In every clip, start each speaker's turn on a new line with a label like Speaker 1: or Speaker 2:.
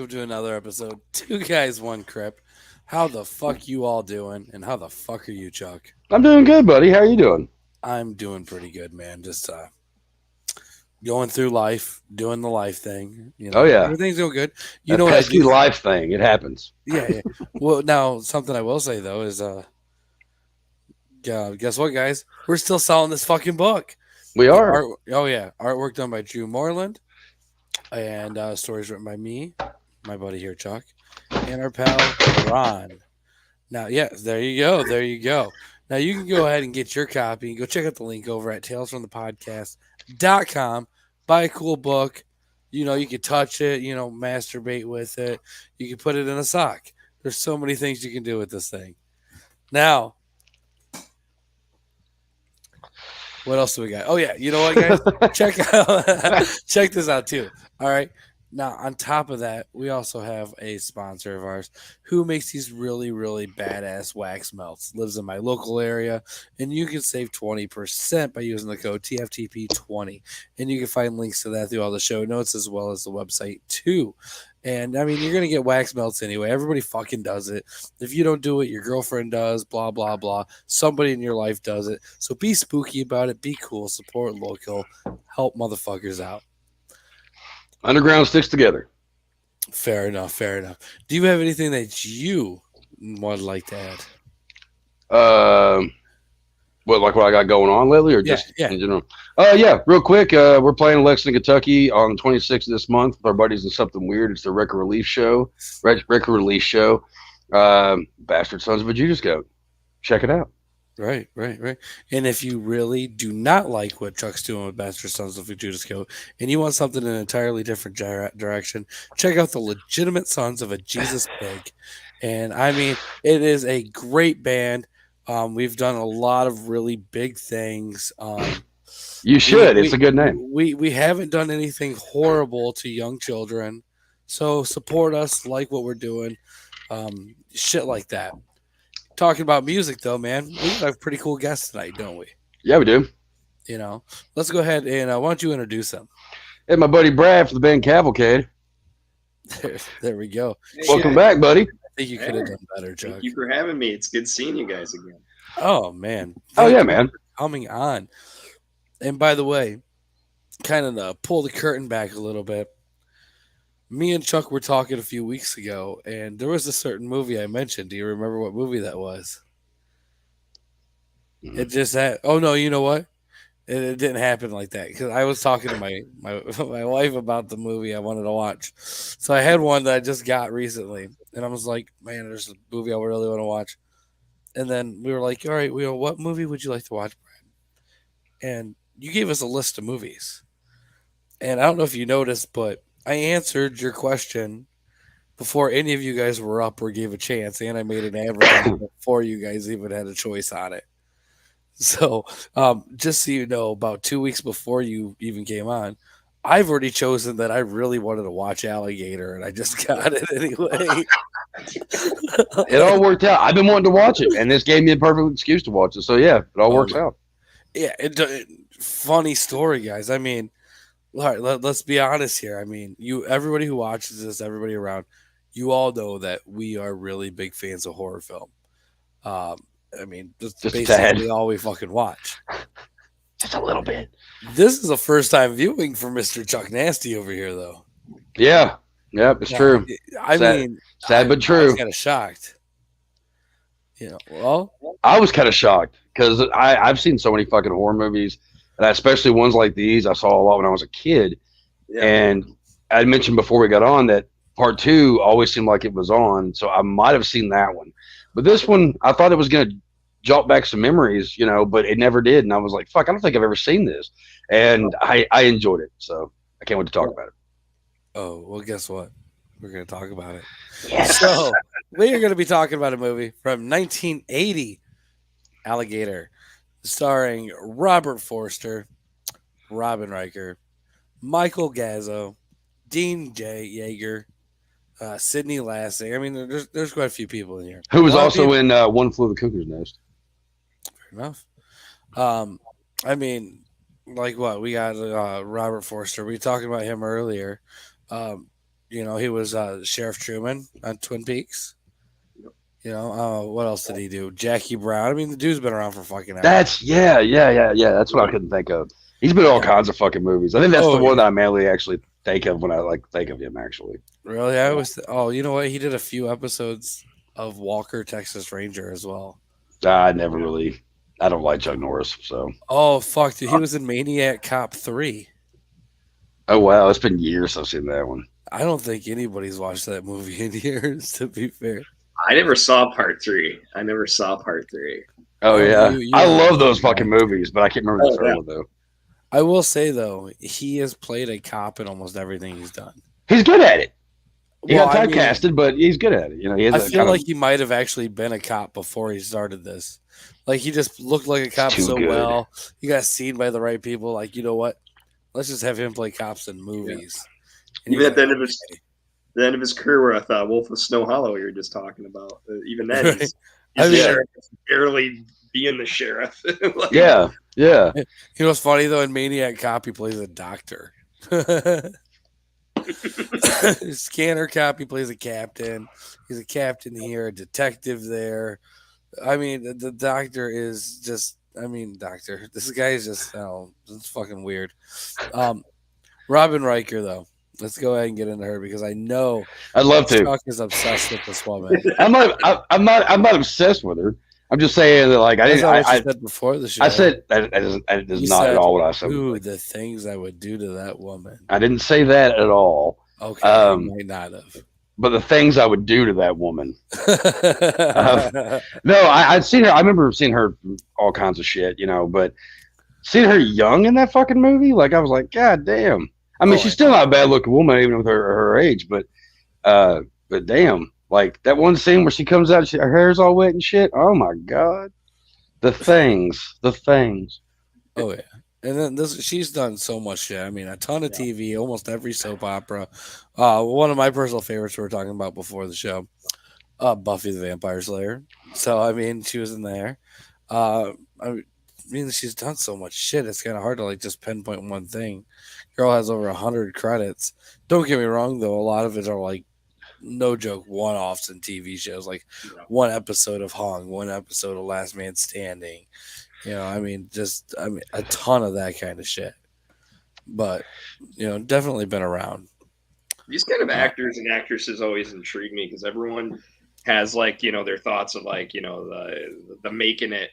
Speaker 1: welcome to another episode. Two guys, one crip. How the fuck you all doing? And how the fuck are you, Chuck?
Speaker 2: I'm doing good, buddy. How are you doing?
Speaker 1: I'm doing pretty good, man. Just going through life, doing the life thing.
Speaker 2: Oh yeah,
Speaker 1: Everything's going good. You
Speaker 2: that
Speaker 1: know what I
Speaker 2: pesky
Speaker 1: do?
Speaker 2: life thing. It happens.
Speaker 1: Yeah. Well, now something I will say though is, guess what, guys? We're still selling this fucking book.
Speaker 2: We
Speaker 1: The
Speaker 2: are.
Speaker 1: art. Oh yeah, artwork done by Drew Moreland, and stories written by me, my buddy here, Chuck, and our pal Ron. Now, yes, there you go. There you go. Now you can go ahead and get your copy. Go check out the link over at talesfromthepodcast.com. Buy a cool book. You can touch it, masturbate with it. You can put it in a sock. There's so many things you can do with this thing. Now, what else do we got? Oh yeah, you know what, guys? Check out check this out too. All right. Now, on top of that, we also have a sponsor of ours who makes these really, really badass wax melts. Lives in my local area, and you can save 20% by using the code TFTP20. And you can find links to that through all the show notes as well as the website too. And I mean, you're gonna get wax melts anyway. Everybody fucking does it. If you don't do it, your girlfriend does. Blah blah blah. Somebody in your life does it. So be spooky about it. Be cool. Support local. Help motherfuckers out.
Speaker 2: Underground sticks together.
Speaker 1: Fair enough. Fair enough. Do you have anything that you would like to add?
Speaker 2: Um, what I got going on lately, or
Speaker 1: Yeah,
Speaker 2: just
Speaker 1: yeah.
Speaker 2: in general? Yeah. Real quick. We're playing in Lexington, Kentucky, on the 26th of this month with our buddies in Something Weird. It's the Record Relief Show. Record Release Show. Bastard Sons of a Judas Goat. Check it out.
Speaker 1: Right, right, right. And if you really do not like what Chuck's doing with Bastard Sons of Judas Goat, and you want something in an entirely different direction, check out the Legitimate Sons of a Jesus Pig. And I mean, it is a great band. We've done a lot of really big things.
Speaker 2: You
Speaker 1: We
Speaker 2: should. It's
Speaker 1: we
Speaker 2: a good name.
Speaker 1: we haven't done anything horrible to young children, so support us, like what we're doing, shit like that. Talking about music, though, man, we have a pretty cool guest tonight, don't we?
Speaker 2: Yeah, we do.
Speaker 1: Let's go ahead and why don't you introduce him?
Speaker 2: Hey, my buddy Brad from the band Cavalcade.
Speaker 1: There we go.
Speaker 3: Hey,
Speaker 2: Welcome
Speaker 3: guys.
Speaker 2: back, buddy.
Speaker 1: I think you could have done better, Chuck.
Speaker 3: Thank you for having me. It's good seeing you guys again.
Speaker 1: Oh man.
Speaker 2: Oh
Speaker 1: Thank
Speaker 2: yeah,
Speaker 1: you
Speaker 2: man.
Speaker 1: for coming on. And by the way, kind of to pull the curtain back a little bit. Me and Chuck were talking a few weeks ago, and there was a certain movie I mentioned. Do you remember what movie that was? It just had. Oh no, you know what? It didn't happen like that because I was talking to my my wife about the movie I wanted to watch. So I had one that I just got recently, and I was like, "Man, there's a movie I really want to watch." And then we were like, "All right, what movie would you like to watch, Brad?" And you gave us a list of movies, and I don't know if you noticed, but I answered your question before any of you guys were up or gave a chance, and I made an advertisement before you guys even had a choice on it. So, just so you know, about 2 weeks before you even came on, I've already chosen that I really wanted to watch Alligator, and I just got it anyway.
Speaker 2: It all worked out. I've been wanting to watch it, and this gave me a perfect excuse to watch it. So yeah, it all works out.
Speaker 1: Yeah, funny story, guys. I mean, all right, let's be honest here. I mean, everybody who watches this, everybody around, you all know that we are really big fans of horror film. Um, I mean, that's
Speaker 2: Just a tad.
Speaker 1: basically all we fucking watch.
Speaker 2: Just a little bit.
Speaker 1: This is a first time viewing for Mr. Chuck Nasty over here, though.
Speaker 2: Yeah. Yep, it's true.
Speaker 1: I
Speaker 2: Sad-
Speaker 1: mean,
Speaker 2: sad but
Speaker 1: I
Speaker 2: true.
Speaker 1: was kind of shocked. Well,
Speaker 2: I was kind of shocked because I've seen so many fucking horror movies, and especially ones like these. I saw a lot when I was a kid,
Speaker 3: Yeah.
Speaker 2: and I mentioned before we got on that part two always seemed like it was on, so I might have seen that one. But this one, I thought it was going to jot back some memories, but it never did, and I was like, "Fuck, I don't think I've ever seen this," and I enjoyed it, so I can't wait to talk about it.
Speaker 1: oh, well, guess what? We're going to talk about it.
Speaker 2: Yes.
Speaker 1: So, we are going to be talking about a movie from 1980, Alligator, starring Robert Forster, Robin Riker, Michael Gazzo, Dean J. Yeager, Sidney Lassing. I mean, there's quite a few people in here.
Speaker 2: Who was
Speaker 1: A lot of
Speaker 2: also
Speaker 1: people-
Speaker 2: in One Flew Over the Cuckoo's Nest?
Speaker 1: Fair enough. I mean, like what we got Robert Forster. We were talking about him earlier. He was Sheriff Truman on Twin Peaks. What else did he do? Jackie Brown. I mean, the dude's been around for fucking ever.
Speaker 2: Yeah. That's what I couldn't think of. He's been in all
Speaker 1: Yeah.
Speaker 2: kinds of fucking movies. I think that's the
Speaker 1: Oh
Speaker 2: one
Speaker 1: yeah.
Speaker 2: that I mainly actually think of when I like think of him. Actually,
Speaker 1: Really? I was. Oh, you know what? He did a few episodes of Walker, Texas Ranger as well.
Speaker 2: I never really. I don't like Chuck Norris, so.
Speaker 1: Oh fuck, dude! He was in Maniac Cop 3.
Speaker 2: Oh wow, it's been years since I've seen that one.
Speaker 1: I don't think anybody's watched that movie in years. To be fair.
Speaker 3: I never saw part three. I never saw part three.
Speaker 2: Oh
Speaker 1: Oh,
Speaker 2: yeah,
Speaker 1: you
Speaker 2: I
Speaker 1: have
Speaker 2: love those
Speaker 1: to,
Speaker 2: fucking
Speaker 1: man.
Speaker 2: movies, but I can't remember the
Speaker 3: Oh
Speaker 2: third
Speaker 3: yeah.
Speaker 2: one though.
Speaker 1: I will say though, he has played a cop in almost everything he's done.
Speaker 2: He's good at it. He
Speaker 1: Well,
Speaker 2: got
Speaker 1: I mean,
Speaker 2: typecasted, but he's good at it. He has
Speaker 1: I
Speaker 2: a
Speaker 1: feel
Speaker 2: kind of.
Speaker 1: like he might have actually been a cop before he started this. Like he just looked like a
Speaker 2: He's
Speaker 1: cop
Speaker 2: too
Speaker 1: so
Speaker 2: good.
Speaker 1: well. He got seen by the right people. Like, you know what? Let's just have him play cops in movies. And
Speaker 3: Even
Speaker 1: he's
Speaker 3: at the
Speaker 1: like,
Speaker 3: end of his career, where I thought Wolf of Snow Hollow, you were just talking about. Even then,
Speaker 1: okay.
Speaker 3: he's
Speaker 1: I
Speaker 3: the
Speaker 1: mean,
Speaker 3: sheriff, barely being the sheriff. Like,
Speaker 2: Yeah.
Speaker 1: you know what's funny though? In Maniac Cop, he plays a doctor. Scanner Cop, he plays a captain. He's a captain here, a detective there. I mean, the doctor is just. I mean, doctor. This guy is just. Oh, it's fucking weird. Um, Robin Riker, though. Let's go ahead and get into her because I know
Speaker 2: I'd love to.
Speaker 1: Chuck is obsessed with this woman.
Speaker 2: I'm not obsessed with her. I'm just saying that like I
Speaker 1: That's
Speaker 2: didn't.
Speaker 1: not what you said before the show.
Speaker 2: I said that is
Speaker 1: You
Speaker 2: not at
Speaker 1: said,
Speaker 2: all what I said.
Speaker 1: "Ooh, the things I would do to that woman."
Speaker 2: I didn't say that at all.
Speaker 1: Okay, you might not have.
Speaker 2: But the things I would do to that woman. No, I'd seen her. I remember seeing her from all kinds of shit, but seeing her young in that fucking movie, like I was like, God damn. I mean,
Speaker 1: Oh,
Speaker 2: she's still not a bad looking woman, even with her age, but damn, like that one scene where she comes out, her hair's all wet and shit. Oh my god, the things.
Speaker 1: Oh yeah. And then she's done so much shit. I mean, a ton of TV, almost every soap opera. One of my personal favorites we were talking about before the show, Buffy the Vampire Slayer. So I mean, she was in there. I mean, she's done so much shit. It's kind of hard to like just pinpoint one thing. Girl has over 100 credits. Don't get me wrong, though. A lot of it are like no joke one-offs in TV shows, like one episode of Hung, one episode of Last Man Standing. I mean, a ton of that kind of shit. But definitely been around.
Speaker 3: these kind of actors and actresses always intrigue me because everyone has like their thoughts of like the making it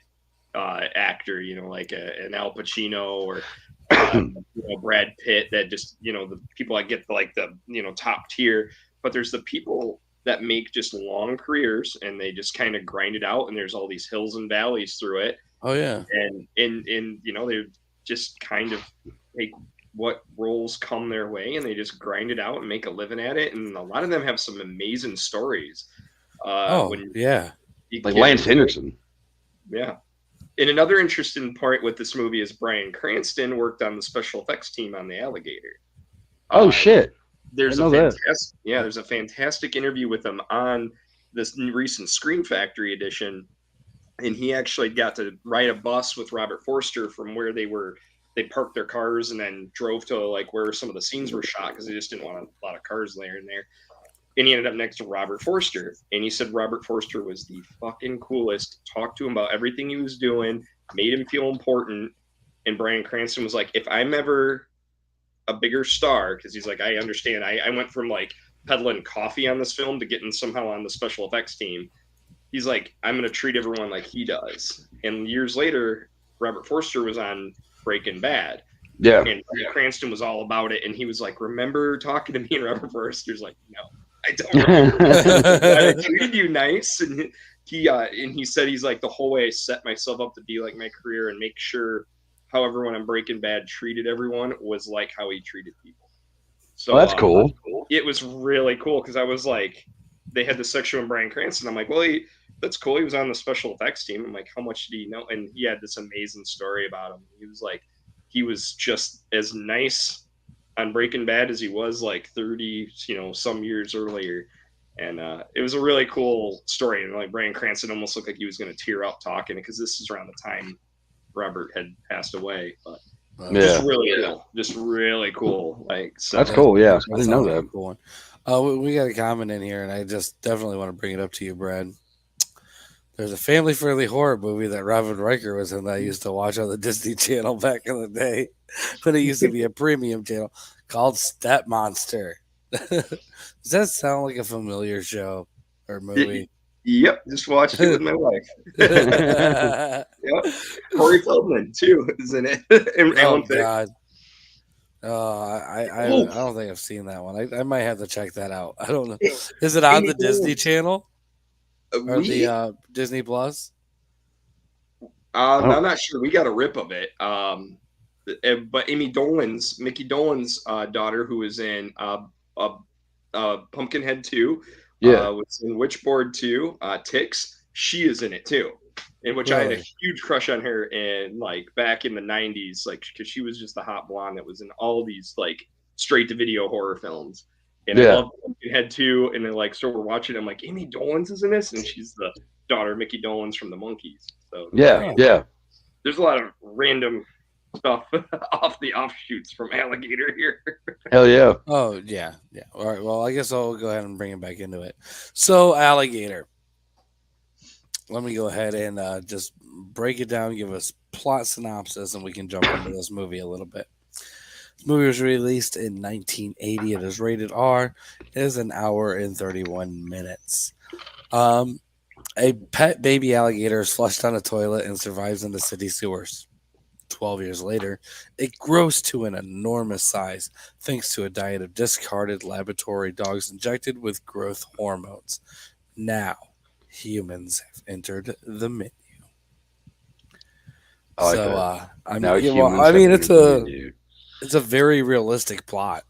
Speaker 3: actor, like an Al Pacino or Brad Pitt, that just the people that get like the top tier. But there's the people that make just long careers and they just kind of grind it out, and there's all these hills and valleys through it.
Speaker 1: Oh yeah,
Speaker 3: And they just kind of take what roles come their way and they just grind it out and make a living at it. And a lot of them have some amazing stories.
Speaker 1: Yeah.
Speaker 2: Like Lance Henriksen.
Speaker 3: Yeah. And another interesting part with this movie is Bryan Cranston worked on the special effects team on the Alligator.
Speaker 2: Oh shit!
Speaker 3: There's a fantastic interview with him on this recent Screen Factory edition, and he actually got to ride a bus with Robert Forster from where they parked their cars and then drove to like where some of the scenes were shot because they just didn't want a lot of cars there in there. And he ended up next to Robert Forster. And he said Robert Forster was the fucking coolest. Talked to him about everything he was doing, made him feel important. And Bryan Cranston was like, if I'm ever a bigger star, because he's like, I understand. I went from like peddling coffee on this film to getting somehow on the special effects team. He's like, I'm going to treat everyone like he does. And years later, Robert Forster was on Breaking Bad.
Speaker 2: Yeah.
Speaker 3: And Cranston was all about it. And he was like, remember talking to me? And Robert Forster's like, no. I don't remember. I treated you nice, and he said he's like the whole way I set myself up to be like my career and make sure how everyone on Breaking Bad treated everyone was like how he treated people. So
Speaker 2: that's cool.
Speaker 3: It was really cool because I was like, they had the section with Bryan Cranston. I'm like, well, that's cool. He was on the special effects team. I'm like, how much did he know? And he had this amazing story about him. He was like, he was just as nice on Breaking Bad as he was like 30, some years earlier. And it was a really cool story. And like Bryan Cranston almost looked like he was going to tear up talking because this is around the time Robert had passed away. But just really cool. Just really cool. Like, so
Speaker 2: that's cool. Yeah, I didn't know that.
Speaker 1: Cool one. We got a comment in here, and I just definitely want to bring it up to you, Brad. There's a family-friendly horror movie that Robin Riker was in that I used to watch on the Disney Channel back in the day, when it used to be a premium channel, called Step Monster. Does that sound like a familiar show or
Speaker 3: Y-
Speaker 1: movie?
Speaker 3: Yep, just watched it with my wife. Yep, Corey Feldman too is in it, and
Speaker 1: Oh
Speaker 3: Alan Thicke.
Speaker 1: God. I
Speaker 3: Oh,
Speaker 1: don't think I've seen that one. I might have to check that out. I don't know. Is it on
Speaker 3: Amy
Speaker 1: the Disney
Speaker 3: Dorans.
Speaker 1: Channel or the
Speaker 3: We
Speaker 1: Disney Plus?
Speaker 2: I
Speaker 3: I'm
Speaker 2: don't.
Speaker 3: not sure. We got a rip of it. But Amy Dolan's Mickey Dolan's daughter, who was in uh, Pumpkinhead 2,
Speaker 2: Yeah.
Speaker 3: was in Witchboard 2, Ticks. She is in it too, in which I had a
Speaker 1: Really?
Speaker 3: huge crush on her in like back in the '90s, like because she was just the hot blonde that was in all these like straight to video horror films. And I
Speaker 2: Yeah.
Speaker 3: loved Pumpkinhead 2, and then like so we're watching. I'm like, Amy Dolan's is in this, and she's the daughter of Mickey Dolan's from the Monkees. So
Speaker 2: Yeah.
Speaker 1: Huh.
Speaker 2: Yeah.
Speaker 3: there's a lot of random stuff off the offshoots from Alligator here.
Speaker 2: Hell yeah.
Speaker 1: Oh yeah, yeah. All right. Well, I guess I'll go ahead and bring it back into it. So, Alligator. Let me go ahead and just break it down, give us plot synopsis, and we can jump into this movie a little bit. This movie was released in 1980. It is rated R. It is an hour and 31 minutes. Um, a pet baby alligator is flushed down a toilet and survives in the city sewers. 12 years later, it grows to an enormous size thanks to a diet of discarded laboratory dogs injected with growth hormones. Now, humans have entered the menu.
Speaker 2: I like
Speaker 1: So,
Speaker 2: that.
Speaker 1: I mean,
Speaker 2: Now
Speaker 1: yeah, well,
Speaker 2: humans
Speaker 1: I
Speaker 2: have
Speaker 1: mean,
Speaker 2: entered the menu.
Speaker 1: it's a very realistic plot.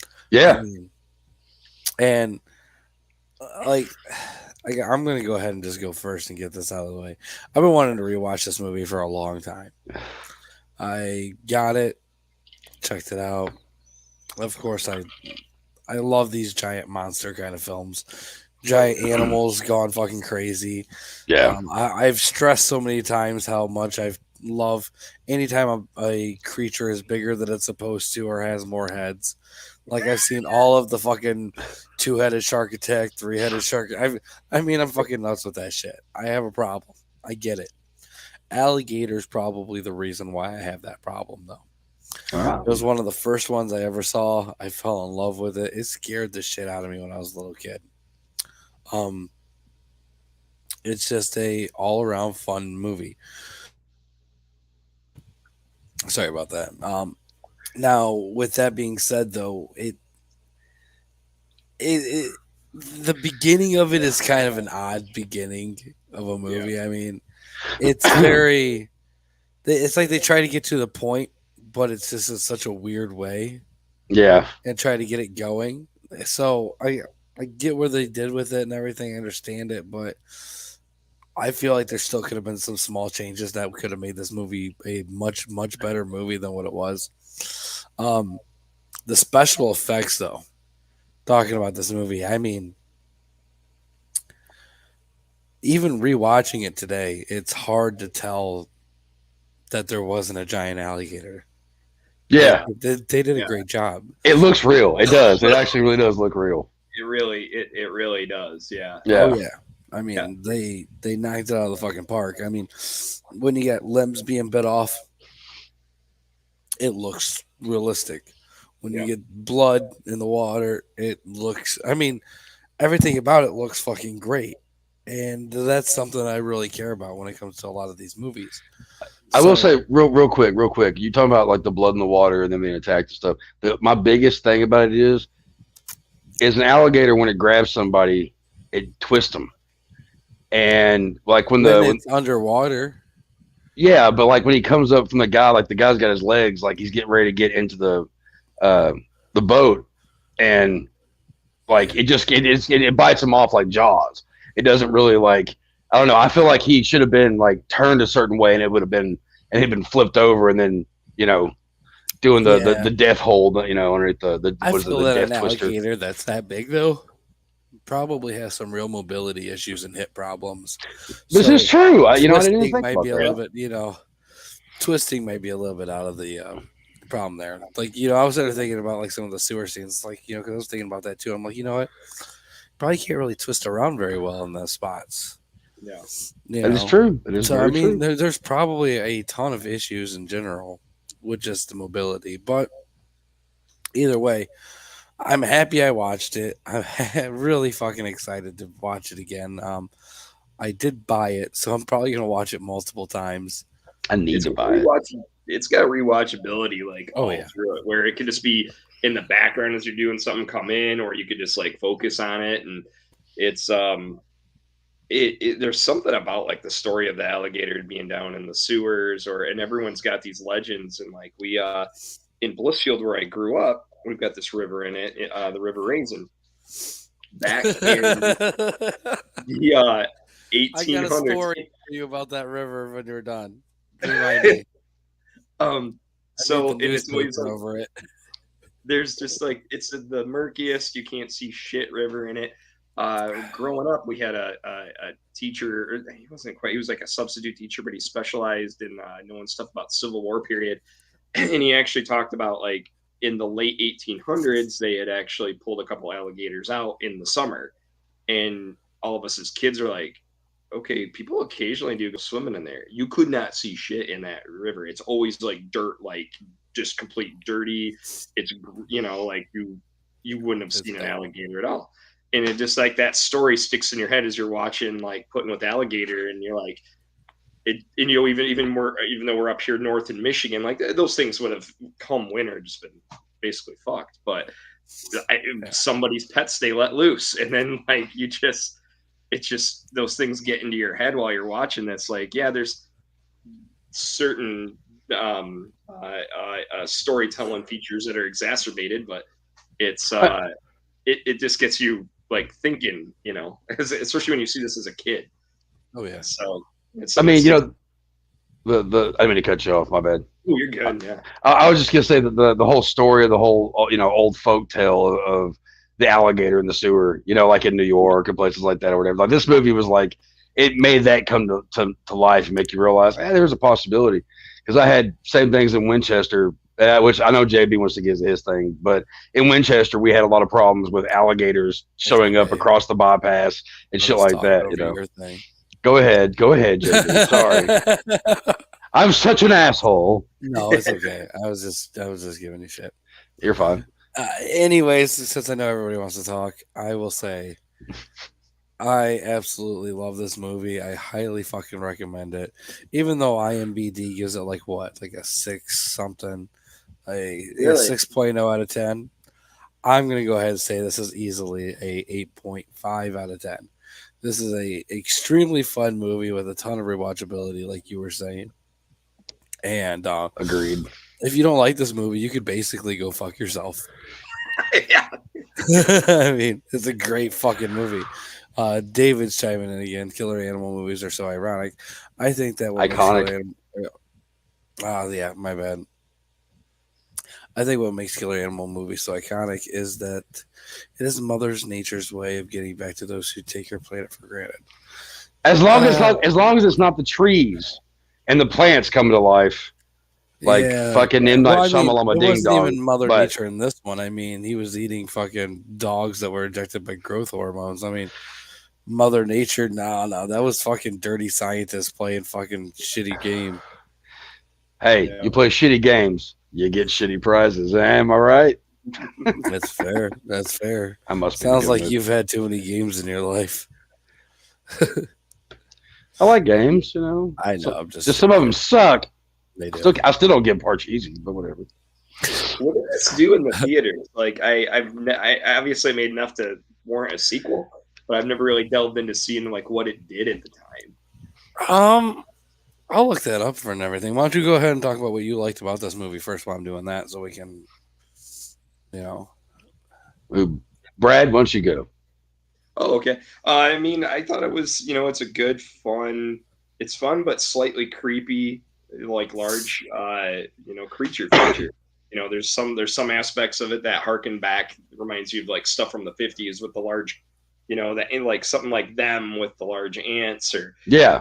Speaker 1: I
Speaker 2: Yeah.
Speaker 1: mean, and like, I'm gonna go ahead and just go first and get this out of the way. I've been wanting to rewatch this movie for a long time. I got it, checked it out. Of course, I love these giant monster kind of films. Giant animals gone fucking crazy.
Speaker 2: Yeah.
Speaker 1: I've stressed so many times how much I love anytime a creature is bigger than it's supposed to or has more heads. Like I've seen all of the fucking two-headed shark attack, three-headed shark. I mean, I'm fucking nuts with that shit. I have a problem. I get it. Alligator's probably the reason why I have that problem, though. It was
Speaker 2: Wow.
Speaker 1: one of the first ones I ever saw. I fell in love with it. It scared the shit out of me when I was a little kid. Um, it's just a all around fun movie. Sorry about that. Now with that being said, though, it the beginning of it is kind of an odd beginning of a
Speaker 3: Yeah.
Speaker 1: movie. I mean, it's very. It's like they try to get to the point, but it's just in such a weird way
Speaker 2: Yeah.
Speaker 1: and try to get it going. So I get where they did with it and everything. I understand it, but I feel like there still could have been some small changes that could have made this movie a much better movie than what it was. Um, the special effects, though, talking about this movie, I mean, even rewatching it today, it's hard to tell that there wasn't a giant alligator. Like
Speaker 2: Yeah.
Speaker 1: they did a
Speaker 3: Yeah,
Speaker 1: great job.
Speaker 2: It looks real. It does. It actually really does look real.
Speaker 3: it really does. Yeah,
Speaker 1: Oh
Speaker 2: Yeah.
Speaker 1: yeah. I
Speaker 3: yeah,
Speaker 1: mean, they knocked it out of the fucking park. I mean, when you get limbs being bit off, it looks realistic. When you
Speaker 3: yeah.
Speaker 1: get blood in the water, it looks. I mean, everything about it looks fucking great, and that's something I really care about when it comes to a lot of these movies.
Speaker 2: I will
Speaker 1: So
Speaker 2: say real quick. You talking about like the blood in the water and them being attacked and stuff. My biggest thing about it is an alligator when it grabs somebody, it twists them. And like
Speaker 1: when
Speaker 2: when
Speaker 1: it's underwater,
Speaker 2: yeah, but like when he comes up from the guy, like the guy's got his legs, like he's getting ready to get into uh the boat, and like it bites him off like Jaws. It doesn't really like I don't know. I feel like he should have been like turned a certain way, and it would have been and he'd been flipped over, and then you know doing
Speaker 1: yeah,
Speaker 2: the death hold, underneath the
Speaker 1: I
Speaker 2: what is it
Speaker 1: feel
Speaker 2: the
Speaker 1: that an
Speaker 2: death twister.
Speaker 1: alligator that's that big though probably has some real mobility issues and hip problems.
Speaker 2: This is
Speaker 1: So
Speaker 2: true. I didn't even
Speaker 1: twisting
Speaker 2: think
Speaker 1: might
Speaker 2: about
Speaker 1: be a
Speaker 2: that.
Speaker 1: little bit, twisting might be a little bit out of the problem there. Like, I was sort of thinking about like some of the sewer scenes, like, because I was thinking about that too. I'm like, you know what? Probably can't really twist around very well in those spots.
Speaker 3: Yeah.
Speaker 1: You
Speaker 2: That is
Speaker 1: know,
Speaker 2: true. That is
Speaker 1: so I
Speaker 2: very
Speaker 1: mean,
Speaker 2: true.
Speaker 1: there's probably a ton of issues in general with just the mobility, but either way, I'm happy I watched it. I'm really fucking excited to watch it again. I did buy it, so I'm probably gonna watch it multiple times.
Speaker 2: I need
Speaker 3: It's
Speaker 2: to
Speaker 3: a
Speaker 2: buy it.
Speaker 3: rewatch. It's got rewatchability like
Speaker 1: Oh
Speaker 3: all
Speaker 1: yeah,
Speaker 3: through it, where it could just be in the background as you're doing something, come in, or you could just like focus on it, and it's there's something about like the story of the alligator being down in the sewers, or and everyone's got these legends, and like we in Blissfield where I grew up, we've got this river in it, the River Raisin. Back in the
Speaker 1: I got a
Speaker 3: 1800s.
Speaker 1: story for you about that river when you're done. Remind me.
Speaker 3: um,
Speaker 1: I made the
Speaker 3: so and it's always
Speaker 1: newspaper
Speaker 3: like
Speaker 1: over it.
Speaker 3: there's just like it's the murkiest. You can't see shit river in it. Growing up, we had a teacher. He wasn't quite. He was like a substitute teacher, but he specialized in knowing stuff about Civil War period. And he actually talked about like in the late 1800s, they had actually pulled a couple alligators out in the summer, and all of us as kids are like, okay, people occasionally do go swimming in there. You could not see shit in that river. It's always like dirt, like just complete dirty. It's like you wouldn't have
Speaker 1: It's
Speaker 3: seen an
Speaker 1: terrible.
Speaker 3: alligator at all. And it just like that story sticks in your head as you're watching like Putting with Alligator, and you're like it. And even more, even though we're up here north in Michigan, like those things would have come winter just been basically fucked. But
Speaker 1: Yeah.
Speaker 3: somebody's pets they let loose, and then like you just it's just those things get into your head while you're watching this. Like, yeah, there's certain storytelling features that are exacerbated, but it's
Speaker 2: I,
Speaker 3: it just gets you like thinking, especially when you see this as a kid.
Speaker 1: Oh yeah.
Speaker 3: So it's
Speaker 2: I
Speaker 3: something that
Speaker 2: mean,
Speaker 3: sticks.
Speaker 2: the I didn't mean to cut you off. My bad.
Speaker 3: Oh, you're good. Yeah.
Speaker 2: I was just gonna say that the whole story of the whole old folk tale of the alligator in the sewer, like in New York and places like that or whatever. Like this movie was like it made that come to life and make you realize, there's a possibility. Because I had same things in Winchester, which I know JB wants to get his thing, but in Winchester we had a lot of problems with alligators
Speaker 1: It's
Speaker 2: showing up
Speaker 1: okay.
Speaker 2: across the bypass and
Speaker 1: I
Speaker 2: shit
Speaker 1: was
Speaker 2: like
Speaker 1: talking
Speaker 2: that.
Speaker 1: over your thing.
Speaker 2: Go ahead, JB. Sorry, I'm such an asshole.
Speaker 1: No, it's okay. I was just giving you shit.
Speaker 2: You're fine.
Speaker 1: Anyways, since I know everybody wants to talk, I will say I absolutely love this movie. I highly fucking recommend it. Even though IMBD gives it like what, like a six something, a
Speaker 3: Really?
Speaker 1: 6.0 out of 10. I'm gonna go ahead and say this is easily a 8.5 out of 10. This is a extremely fun movie with a ton of rewatchability, like you were saying. And
Speaker 2: Agreed.
Speaker 1: if you don't like this movie, you could basically go fuck yourself.
Speaker 3: Yeah.
Speaker 1: I mean, it's a great fucking movie. David's chiming in again. Killer animal movies are so ironic. I think that what makes
Speaker 2: Iconic.
Speaker 1: killer animal. Oh yeah, my bad. I think what makes killer animal movies so iconic is that it is Mother's Nature's way of getting back to those who take her planet for granted. Uh,
Speaker 2: As long as it's not the trees and the plants coming to life, like
Speaker 1: yeah,
Speaker 2: fucking
Speaker 1: yeah.
Speaker 2: M
Speaker 1: Well,
Speaker 2: Night
Speaker 1: I mean,
Speaker 2: Shyamalan
Speaker 1: it
Speaker 2: Ding
Speaker 1: wasn't
Speaker 2: Dong.
Speaker 1: even Mother
Speaker 2: But
Speaker 1: Nature in this one. I mean, he was eating fucking dogs that were injected by growth hormones. I mean, Mother Nature, no, no, that was fucking dirty scientists playing fucking shitty game.
Speaker 2: hey,
Speaker 3: Yeah.
Speaker 2: you play shitty games, you get shitty prizes. Am I right?
Speaker 1: That's fair. That's fair.
Speaker 2: I must be
Speaker 1: Sounds
Speaker 2: doing
Speaker 1: like
Speaker 2: it.
Speaker 1: you've had too many games in your life.
Speaker 2: I like games.
Speaker 1: I know.
Speaker 2: So
Speaker 1: I'm just
Speaker 2: just some of them
Speaker 1: joking.
Speaker 2: suck.
Speaker 1: They do.
Speaker 2: I still don't get parts easy, but whatever.
Speaker 3: What did this do in the theaters? Like I obviously made enough to warrant a sequel, but I've never really delved into seeing like what it did at the time.
Speaker 1: Um, I'll look that up for and everything. Why don't you go ahead and talk about what you liked about this movie first while I'm doing that, so we can, you know.
Speaker 2: Ooh, Brad, why don't you go?
Speaker 3: Oh, okay. I mean, I thought it was, it's a good, fun. It's fun, but slightly creepy, like large, creature feature. There's some aspects of it that harken back, reminds you of like stuff from the '50s with the large, that in like something like them with the large ants, or
Speaker 2: Yeah,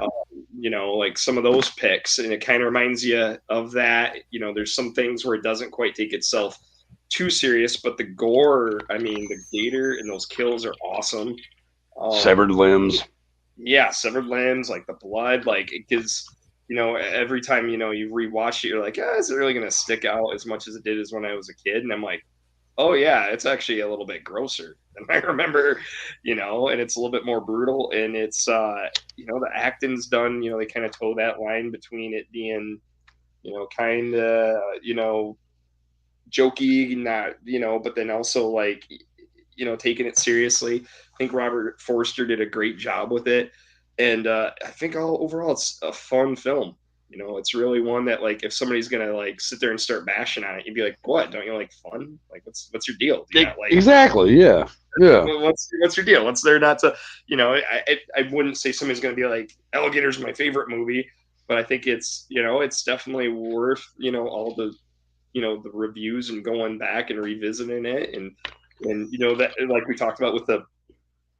Speaker 3: like some of those picks, and it kind of reminds you of that. There's some things where it doesn't quite take itself too serious, but the gore, I mean, the gator and those kills are awesome.
Speaker 2: Severed limbs.
Speaker 3: Yeah, severed limbs, like the blood, like it gives. Every time you rewatch it, you're like, is it really gonna stick out as much as it did as when I was a kid? And I'm like, oh yeah, it's actually a little bit grosser than I remember, and it's a little bit more brutal, and it's the acting's done, they kind of toe that line between it being, kind of, jokey, not, but then also like, taking it seriously. I think Robert Forster did a great job with it, and I think overall it's a fun film. It's really one that, like, if somebody's gonna like sit there and start bashing on it, you'd be like, "What? Don't you like fun? Like, what's your deal? Do you not like
Speaker 2: Exactly? Yeah, yeah.
Speaker 3: what's your deal? What's there not to? I wouldn't say somebody's gonna be like, Alligator's my favorite movie, but I think it's definitely worth all the reviews and going back and revisiting it, and that, like we talked about with the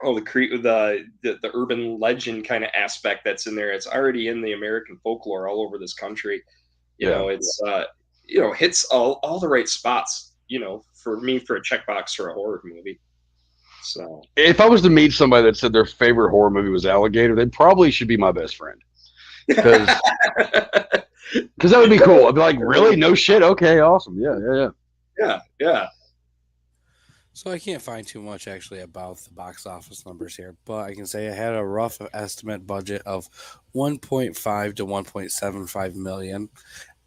Speaker 3: the urban legend kind of aspect that's in there. It's already in the American folklore all over this country. It's hits all the right spots. For me, for a checkbox for a horror movie. So
Speaker 2: if I was to meet somebody that said their favorite horror movie was Alligator, they probably should be my best friend. Because that would be cool. I'd be like, really? No shit? Okay, awesome.
Speaker 3: Yeah.
Speaker 1: So I can't find too much actually about the box office numbers here, but I can say it had a rough estimate budget of 1.5 to 1.75 million,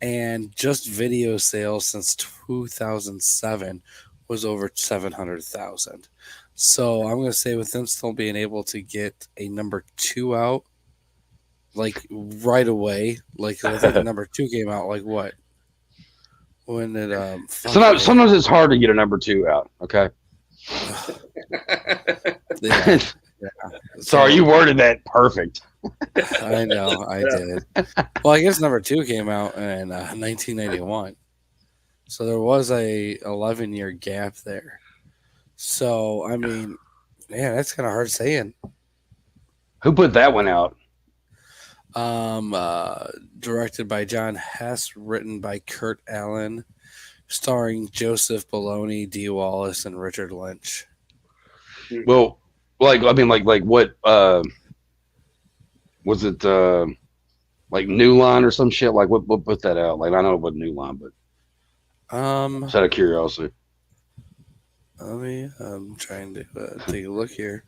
Speaker 1: and just video sales since 2007 was over 700,000. So I'm going to say with them still being able to get a number 2 out like right away, like I think the number 2 came out like what? When it
Speaker 2: sometimes it's hard to get a number 2 out, okay?
Speaker 1: Yeah.
Speaker 2: Sorry, you worded that perfect.
Speaker 1: I know, I did. Well, I guess number 2 came out in 1991, so there was a 11-year gap there. So I mean, man, that's kind of hard saying.
Speaker 2: Who put that one out?
Speaker 1: Directed by John Hess, written by Kurt Allen, starring Joseph Bologna, Dee Wallace, and Richard Lynch.
Speaker 2: Well, like what was it? Like New Line or some shit? Like what put that out? Like I know it wasn't New Line, but just out of curiosity.
Speaker 1: I'm trying to take a look here.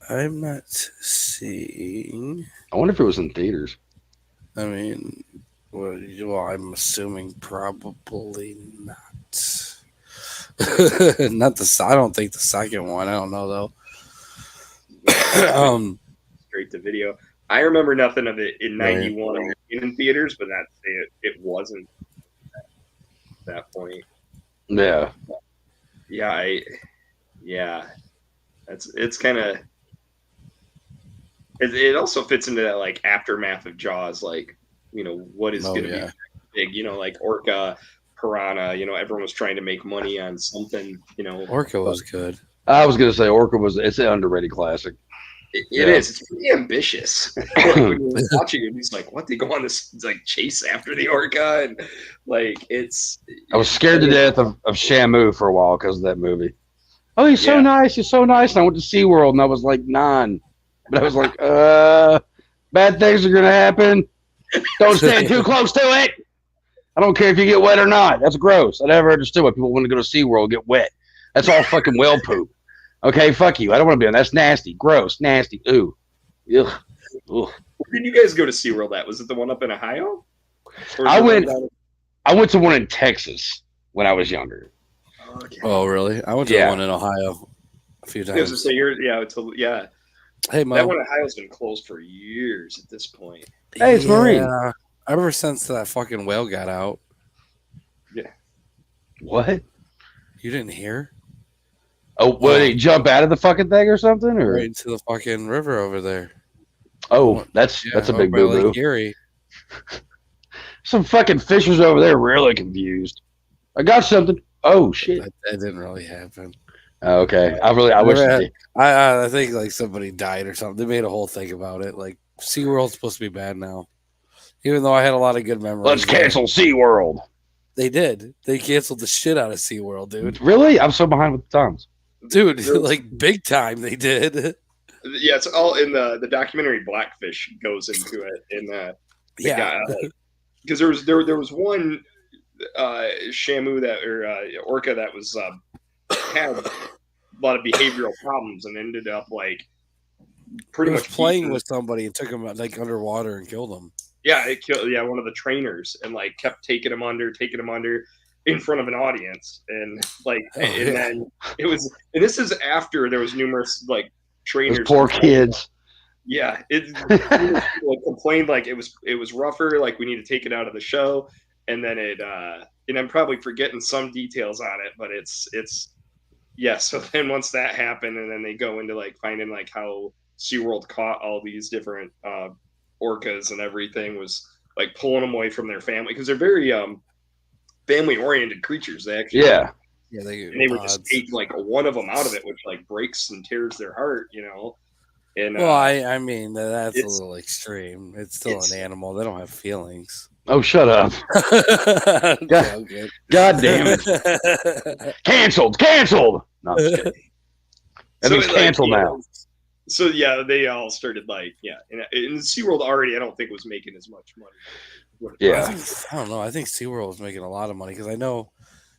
Speaker 1: I'm not seeing.
Speaker 2: I wonder if it was in theaters.
Speaker 1: I mean, well, I'm assuming probably not. Not the. I don't think the second one. I don't know though.
Speaker 3: Straight to video. I remember nothing of it in '91 in theaters, but not say it wasn't at that point.
Speaker 2: Yeah.
Speaker 3: It's kind of. It also fits into that like aftermath of Jaws, like what is going to be big, like Orca, Piranha. Everyone was trying to make money on something.
Speaker 1: Orca was good.
Speaker 2: I was going to say Orca it's an underrated classic.
Speaker 3: It is. It's pretty ambitious. Like, when you're watching it, it's like, what? They go on this like chase after the orca, and like it's.
Speaker 2: I was scared to death of Shamu for a while because of that movie. Oh, he's so nice. He's so nice. And I went to SeaWorld and I was like 9. But I was like, bad things are going to happen. Don't stand too close to it. I don't care if you get wet or not. That's gross. I never understood why people want to go to SeaWorld and get wet. That's all fucking whale poop. Okay, fuck you. I don't want to be on. That's nasty. Gross. Nasty. Ooh. Ugh.
Speaker 3: Where did you guys go to SeaWorld at? Was it the one up in Ohio?
Speaker 2: I went to one in Texas when I was younger.
Speaker 1: Okay. Oh, really? I went to one in Ohio a few times.
Speaker 3: So yeah.
Speaker 1: Hey, Mo.
Speaker 3: That one in Ohio's been closed for years at this point.
Speaker 2: Hey, it's Marine.
Speaker 1: Ever since that fucking whale got out.
Speaker 3: Yeah.
Speaker 2: What?
Speaker 1: You didn't hear?
Speaker 2: Oh, what, did he jump out of the fucking thing or something? Or?
Speaker 1: Right into the fucking river over there.
Speaker 2: Oh, that's a big boo-boo.
Speaker 1: Gary.
Speaker 2: Some fucking fishers over there really confused. I got something. Oh, shit.
Speaker 1: That didn't really happen.
Speaker 2: Okay, I
Speaker 1: I
Speaker 2: wish
Speaker 1: never
Speaker 2: it
Speaker 1: had.
Speaker 2: did.
Speaker 1: I think like somebody died or something. They made a whole thing about it. Like SeaWorld's supposed to be bad now, even though I had a lot of good
Speaker 2: Let's
Speaker 1: memories there.
Speaker 2: cancel SeaWorld.
Speaker 1: They did. They canceled the shit out of SeaWorld, dude.
Speaker 2: Really? I'm so behind with the times.
Speaker 1: Dude,
Speaker 3: There was,
Speaker 1: like big time they did.
Speaker 3: yeah, it's all in the documentary. Blackfish goes into it, and the
Speaker 1: Yeah.
Speaker 3: guy, because there was one Shamu that or orca that was had a lot of behavioral problems and ended up like
Speaker 1: It
Speaker 3: pretty
Speaker 1: was
Speaker 3: much
Speaker 1: playing
Speaker 3: beaten.
Speaker 1: with somebody and took him like underwater and killed him.
Speaker 3: Yeah, it killed one of the trainers and like kept taking him under in front of an audience and like
Speaker 1: Oh
Speaker 3: and
Speaker 1: yeah.
Speaker 3: then it was and this is after there was numerous like
Speaker 2: Those
Speaker 3: trainers
Speaker 2: poor
Speaker 3: complaining.
Speaker 2: kids.
Speaker 3: Yeah, it like, complained like it was rougher. Like we need to take it out of the show, and then and I'm probably forgetting some details on it, but it's yeah. So then once that happened, and then they go into like finding like how SeaWorld caught all these different orcas and everything was like pulling them away from their family because they're very family oriented creatures. They actually like
Speaker 2: Yeah.
Speaker 1: Yeah, they
Speaker 3: and
Speaker 1: get
Speaker 3: they would just
Speaker 1: pods.
Speaker 3: take like one of them out of it, which like breaks and tears their heart, and
Speaker 1: Well, I mean that's a
Speaker 3: it's
Speaker 1: little extreme. It's still an
Speaker 3: it's
Speaker 1: animal. They don't have feelings.
Speaker 2: Oh, shut up.
Speaker 1: I'm
Speaker 2: God,
Speaker 1: joking.
Speaker 2: God damn it. Canceled. Canceled. No, I'm just kidding.
Speaker 3: so
Speaker 2: Everything's
Speaker 3: like
Speaker 2: canceled now.
Speaker 3: so yeah, they all started like and SeaWorld already I don't think was making as much money.
Speaker 2: Yeah.
Speaker 1: I don't know. I think SeaWorld was making a lot of money because I know,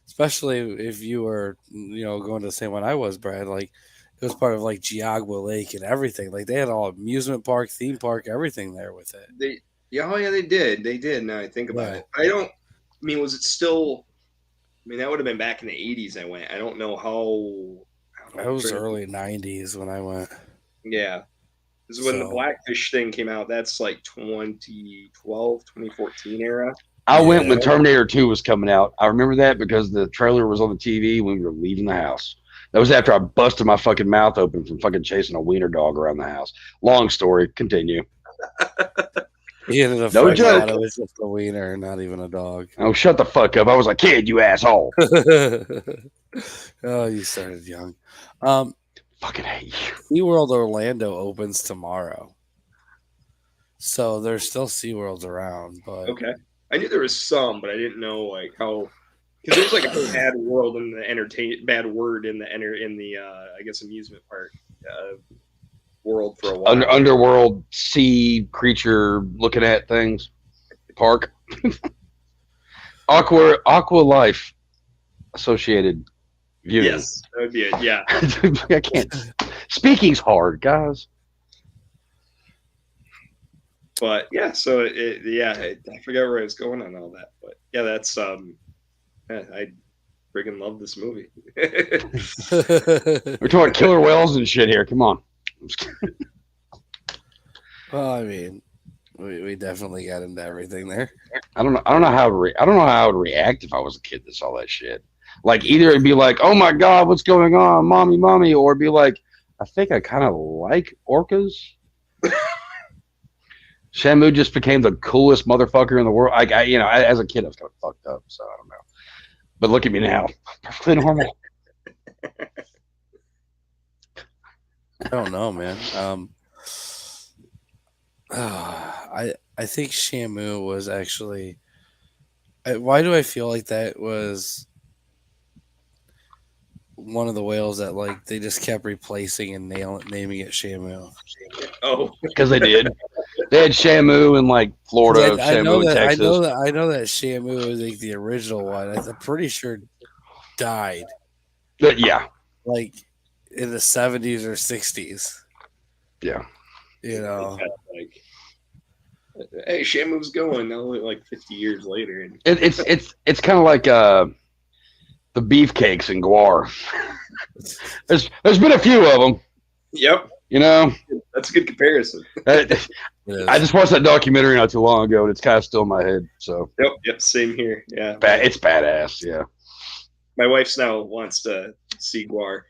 Speaker 1: especially if you were, going to the same one I was, Brad. Like it was part of like Giagua Lake and everything. Like they had all amusement park, theme park, everything there with it.
Speaker 3: They yeah, oh yeah, they did. Now I think about
Speaker 1: Yeah,
Speaker 3: it, I don't. I mean, was it still? I mean, that would have been back in the '80s. I went. I don't know how. I don't
Speaker 1: that
Speaker 3: know. I'm
Speaker 1: was
Speaker 3: trying to think.
Speaker 1: early '90s when I went.
Speaker 3: Yeah, because when the
Speaker 1: So
Speaker 3: Blackfish thing came out, that's like 2012, 2014 era.
Speaker 2: I went
Speaker 1: yeah,
Speaker 2: when Terminator 2 was coming out. I remember that because the trailer was on the TV when we were leaving the house. That was after I busted my fucking mouth open from fucking chasing a wiener dog around the house. Long story. Continue.
Speaker 1: he ended up
Speaker 2: No
Speaker 1: finding out
Speaker 2: joke.
Speaker 1: it was just a wiener, not even a dog.
Speaker 2: Oh, shut the fuck up. I was a kid, you asshole.
Speaker 1: Oh, you started young. Um,
Speaker 2: Fucking hate you.
Speaker 1: SeaWorld Orlando opens tomorrow. So there's still SeaWorlds around, but
Speaker 3: Okay, I knew there was some, but I didn't know like how. Because there's like a bad world in the bad word in the I guess amusement park world for a while.
Speaker 2: Underworld sea creature looking at things. Park. Aqua Life Associated Viewing.
Speaker 3: Yes, that would be it. Yeah.
Speaker 2: I can't. Speaking's hard, guys.
Speaker 3: But yeah, so I forgot where I was going on all that, but yeah, that's I friggin' love this movie.
Speaker 2: We're talking killer whales and shit here. Come on.
Speaker 1: well, I mean, we definitely got into everything there.
Speaker 2: I don't know. I don't know how. I don't know how I would react if I was a kid that saw that shit. Like either it'd be like, "Oh my god, what's going on, mommy, mommy," or it'd be like, "I think I kind of like orcas." Shamu just became the coolest motherfucker in the world. As a kid, I was kind of fucked up, so I don't know. But look at me now, perfectly normal.
Speaker 1: I don't know, man. I think Shamu was actually. Why do I feel like that was one of the whales that like they just kept replacing and naming it Shamu?
Speaker 3: Oh,
Speaker 2: Because they did. They had Shamu in like
Speaker 1: 'Cause
Speaker 2: Florida,
Speaker 1: I know
Speaker 2: Shamu in
Speaker 1: that
Speaker 2: Texas.
Speaker 1: I know that Shamu is like the original one. I'm pretty sure died
Speaker 2: But yeah,
Speaker 1: like in the 70s or 60s.
Speaker 2: yeah.
Speaker 1: You know,
Speaker 3: like, hey, Shamu's going now, like 50 years later, and
Speaker 2: It's kind of like the beefcakes in Guar. There's been a few of them.
Speaker 3: yep,
Speaker 2: You know,
Speaker 3: that's a good comparison.
Speaker 2: I
Speaker 1: it is.
Speaker 2: just watched that documentary not too long ago, and it's kind of still in my head. So
Speaker 3: Yep, same here. Yeah,
Speaker 2: it's badass. Yeah.
Speaker 3: my wife's now wants to see Guar.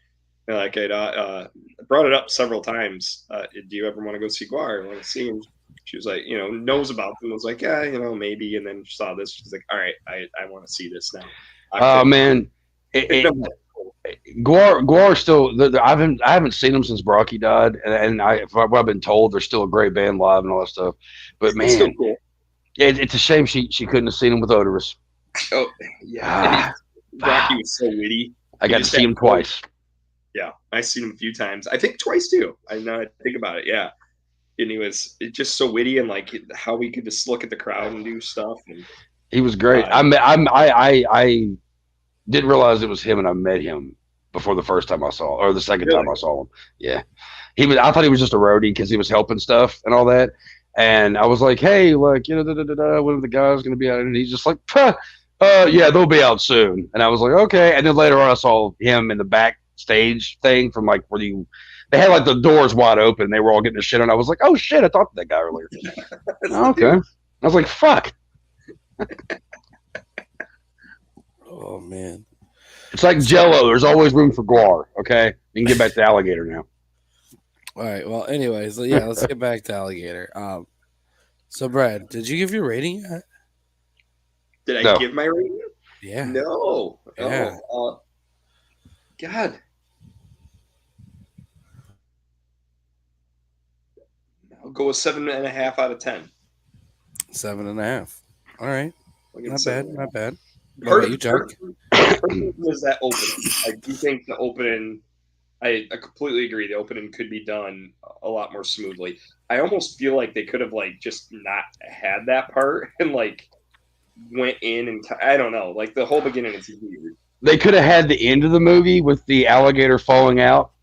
Speaker 3: And, like I brought it up several times. Do you ever want to go see Guar? I want to see him. She was like, knows about them. Was like, yeah, maybe. And then she saw this. She's like, all right, I want to see this now.
Speaker 2: Oh man,
Speaker 3: Picked up-
Speaker 2: Guar still. I haven't seen them since Brocky died, and from what I've been told, they're still a great band live and all that stuff. But
Speaker 3: It's still
Speaker 2: man,
Speaker 3: cool.
Speaker 2: it's a shame she couldn't have seen him with Odorous.
Speaker 3: Oh yeah, Rocky was so witty.
Speaker 2: I got to see him twice.
Speaker 3: Yeah, I've seen him a few times. I think twice too. I now I think about it. Yeah, and he was just so witty and like how he could just look at the crowd and do stuff. And
Speaker 2: He was great. I didn't realize it was him, and I met him before the first time I saw, or the second
Speaker 3: really,
Speaker 2: time I saw him. Yeah, he was. I thought he was just a roadie because he was helping stuff and all that. And I was like, hey, like, when are the guys going to be out? And he's just like, yeah, they'll be out soon. And I was like, okay. And then later on, I saw him in the backstage thing from like they had like the doors wide open. They were all getting the shit on. I was like, oh shit, I talked to that guy earlier. Okay. I was like, fuck.
Speaker 1: Oh man.
Speaker 2: It's like Jello. There's always room for Guar. Okay, you can get back to Alligator now.
Speaker 1: All right. Well, anyways, yeah, let's get back to Alligator. So Brad, did you give your rating yet?
Speaker 3: did I
Speaker 2: No.
Speaker 3: give my rating?
Speaker 1: Yeah.
Speaker 3: No.
Speaker 1: Yeah.
Speaker 3: Oh, God. I'll go with 7.5 out of 10.
Speaker 1: 7.5. All right.
Speaker 3: I'll give it
Speaker 1: Not bad.
Speaker 3: seven.
Speaker 1: Not bad. What
Speaker 3: Part
Speaker 1: about
Speaker 3: of
Speaker 1: you, Chuck?
Speaker 3: was that opening. I do think the opening. I completely agree. The opening could be done a lot more smoothly. I almost feel like they could have like just not had that part and like went in and I don't know. Like the whole beginning is weird.
Speaker 2: They could have had the end of the movie with the alligator falling out,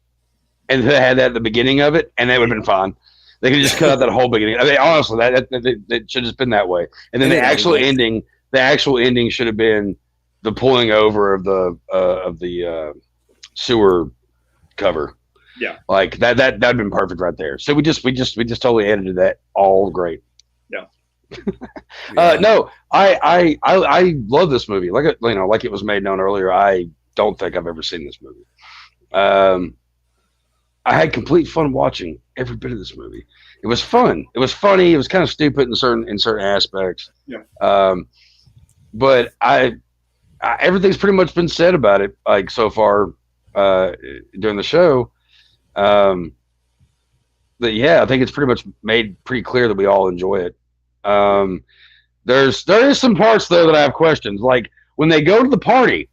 Speaker 2: and they had that at the beginning of it, and that would have been fine. They could just cut out that whole beginning. I mean, honestly, that should have just been that way. And then the actual ending should have been the pulling over of the sewer cover.
Speaker 3: Yeah.
Speaker 2: Like that'd been perfect right there. So we just totally edited that all great.
Speaker 3: Yeah.
Speaker 2: No, I love this movie. Like like it was made known earlier. I don't think I've ever seen this movie. I had complete fun watching every bit of this movie. It was fun. It was funny. It was kind of stupid in certain aspects.
Speaker 3: Yeah.
Speaker 2: But I everything's pretty much been said about it like so far during the show. But yeah, I think it's pretty much made pretty clear that we all enjoy it. There is some parts though that I have questions, like when they go to the party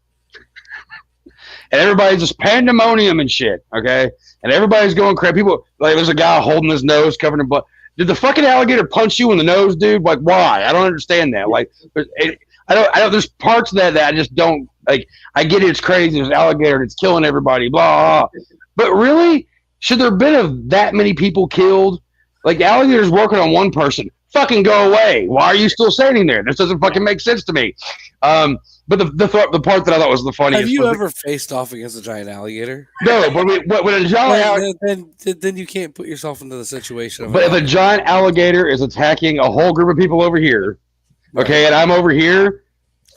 Speaker 2: and everybody's just pandemonium and shit, okay, and everybody's going crazy. People like there's a guy holding his nose covered in blood. Did the fucking alligator punch you in the nose, dude? Like why? I don't understand that. Like I don't. There's parts of that I just don't like. I get it's crazy. There's an alligator and it's killing everybody. Blah, blah, blah. But really, should there have been that many people killed? Like the alligator's working on one person. Fucking go away. Why are you still standing there? This doesn't fucking make sense to me. But the part that I thought was the funniest.
Speaker 1: Have you ever faced off against a giant alligator?
Speaker 2: No, but when a giant
Speaker 1: then you can't put yourself into the situation.
Speaker 2: But if a giant alligator is attacking a whole group of people over here, okay, and I'm over here,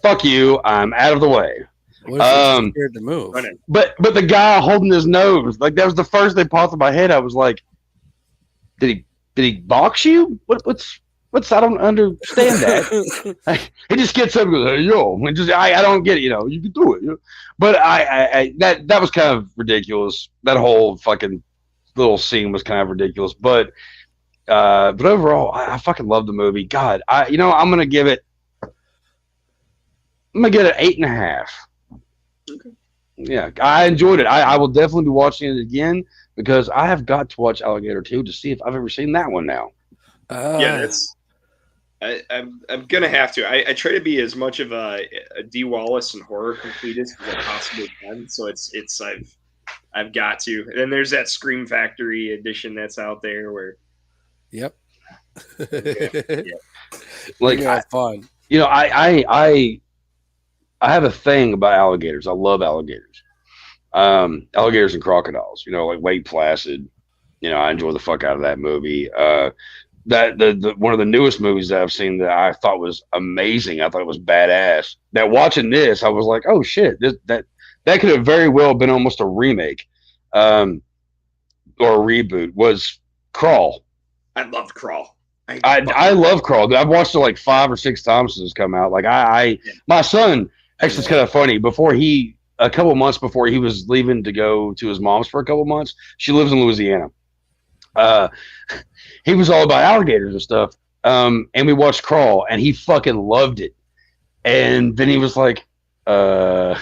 Speaker 2: fuck you. I'm out of the way.
Speaker 1: What if you're scared to move?
Speaker 2: But the guy holding his nose, like that was the first thing popped in my head. I was like, did he box you? What's I don't understand that. He just gets up and goes, hey, yo, and just I don't get it, you can do it. But I that was kind of ridiculous. That whole fucking little scene was kind of ridiculous. But overall, I fucking love the movie. God, I'm gonna give it an 8.5.
Speaker 3: Okay.
Speaker 2: Yeah, I enjoyed it. I will definitely be watching it again because I have got to watch Alligator 2 to see if I've ever seen that one now.
Speaker 3: Yeah, I'm gonna have to. I try to be as much of a D. Wallace and horror completist as I possibly can. So I've got to. And then there's that Scream Factory edition that's out there where.
Speaker 1: Yep.
Speaker 3: Yeah.
Speaker 2: Like
Speaker 1: fun.
Speaker 2: I have a thing about alligators. I love alligators. Alligators and crocodiles. Like Wade Placid. I enjoy the fuck out of that movie. That the one of the newest movies that I've seen that I thought was amazing. I thought it was badass. That watching this, I was like, oh shit, that could have very well been almost a remake, or a reboot. Was Crawl.
Speaker 3: I loved Crawl.
Speaker 2: I love Crawl. I've watched it like 5 or 6 times since it's come out. Like my son, actually, it's kind of funny. Before he a couple months before he was leaving to go to his mom's for a couple months. She lives in Louisiana. Uh, he was all about alligators and stuff. And we watched Crawl, and he fucking loved it. And then he was like, but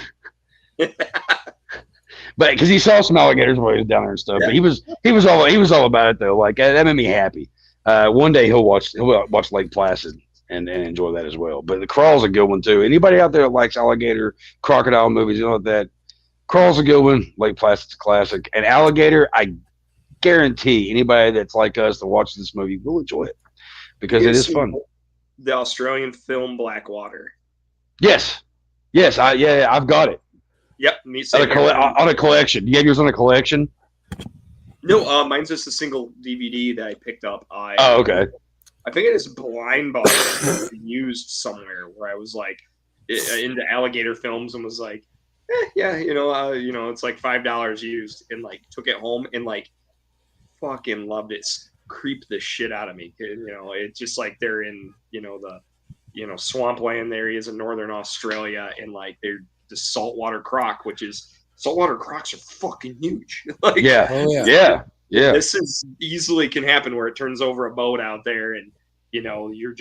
Speaker 2: because he saw some alligators while he was down there and stuff. But he was all about it though. Like that made me happy. One day he'll watch Lake Placid and enjoy that as well. But the Crawl's a good one too. Anybody out there that likes alligator crocodile movies, you know what that Crawl's a good one. Lake Placid's a classic. And Alligator, I guarantee anybody that's like us that watches this movie will enjoy it because it is fun.
Speaker 3: The Australian film Blackwater.
Speaker 2: Yes, I've got it.
Speaker 3: Yep, me
Speaker 2: on a collection. You have yours on a collection?
Speaker 3: No, mine's just a single DVD that I picked up.
Speaker 2: Okay.
Speaker 3: I think it is blind bought used somewhere where I was like into alligator films and was like, it's like $5 used, and like took it home and like fucking loved it. Creeped the shit out of me. It's just like they're in the swampland areas in northern Australia, and like they're the saltwater croc, which is saltwater crocs are fucking huge. Like,
Speaker 2: yeah.
Speaker 3: This is easily can happen where it turns over a boat out there, and you're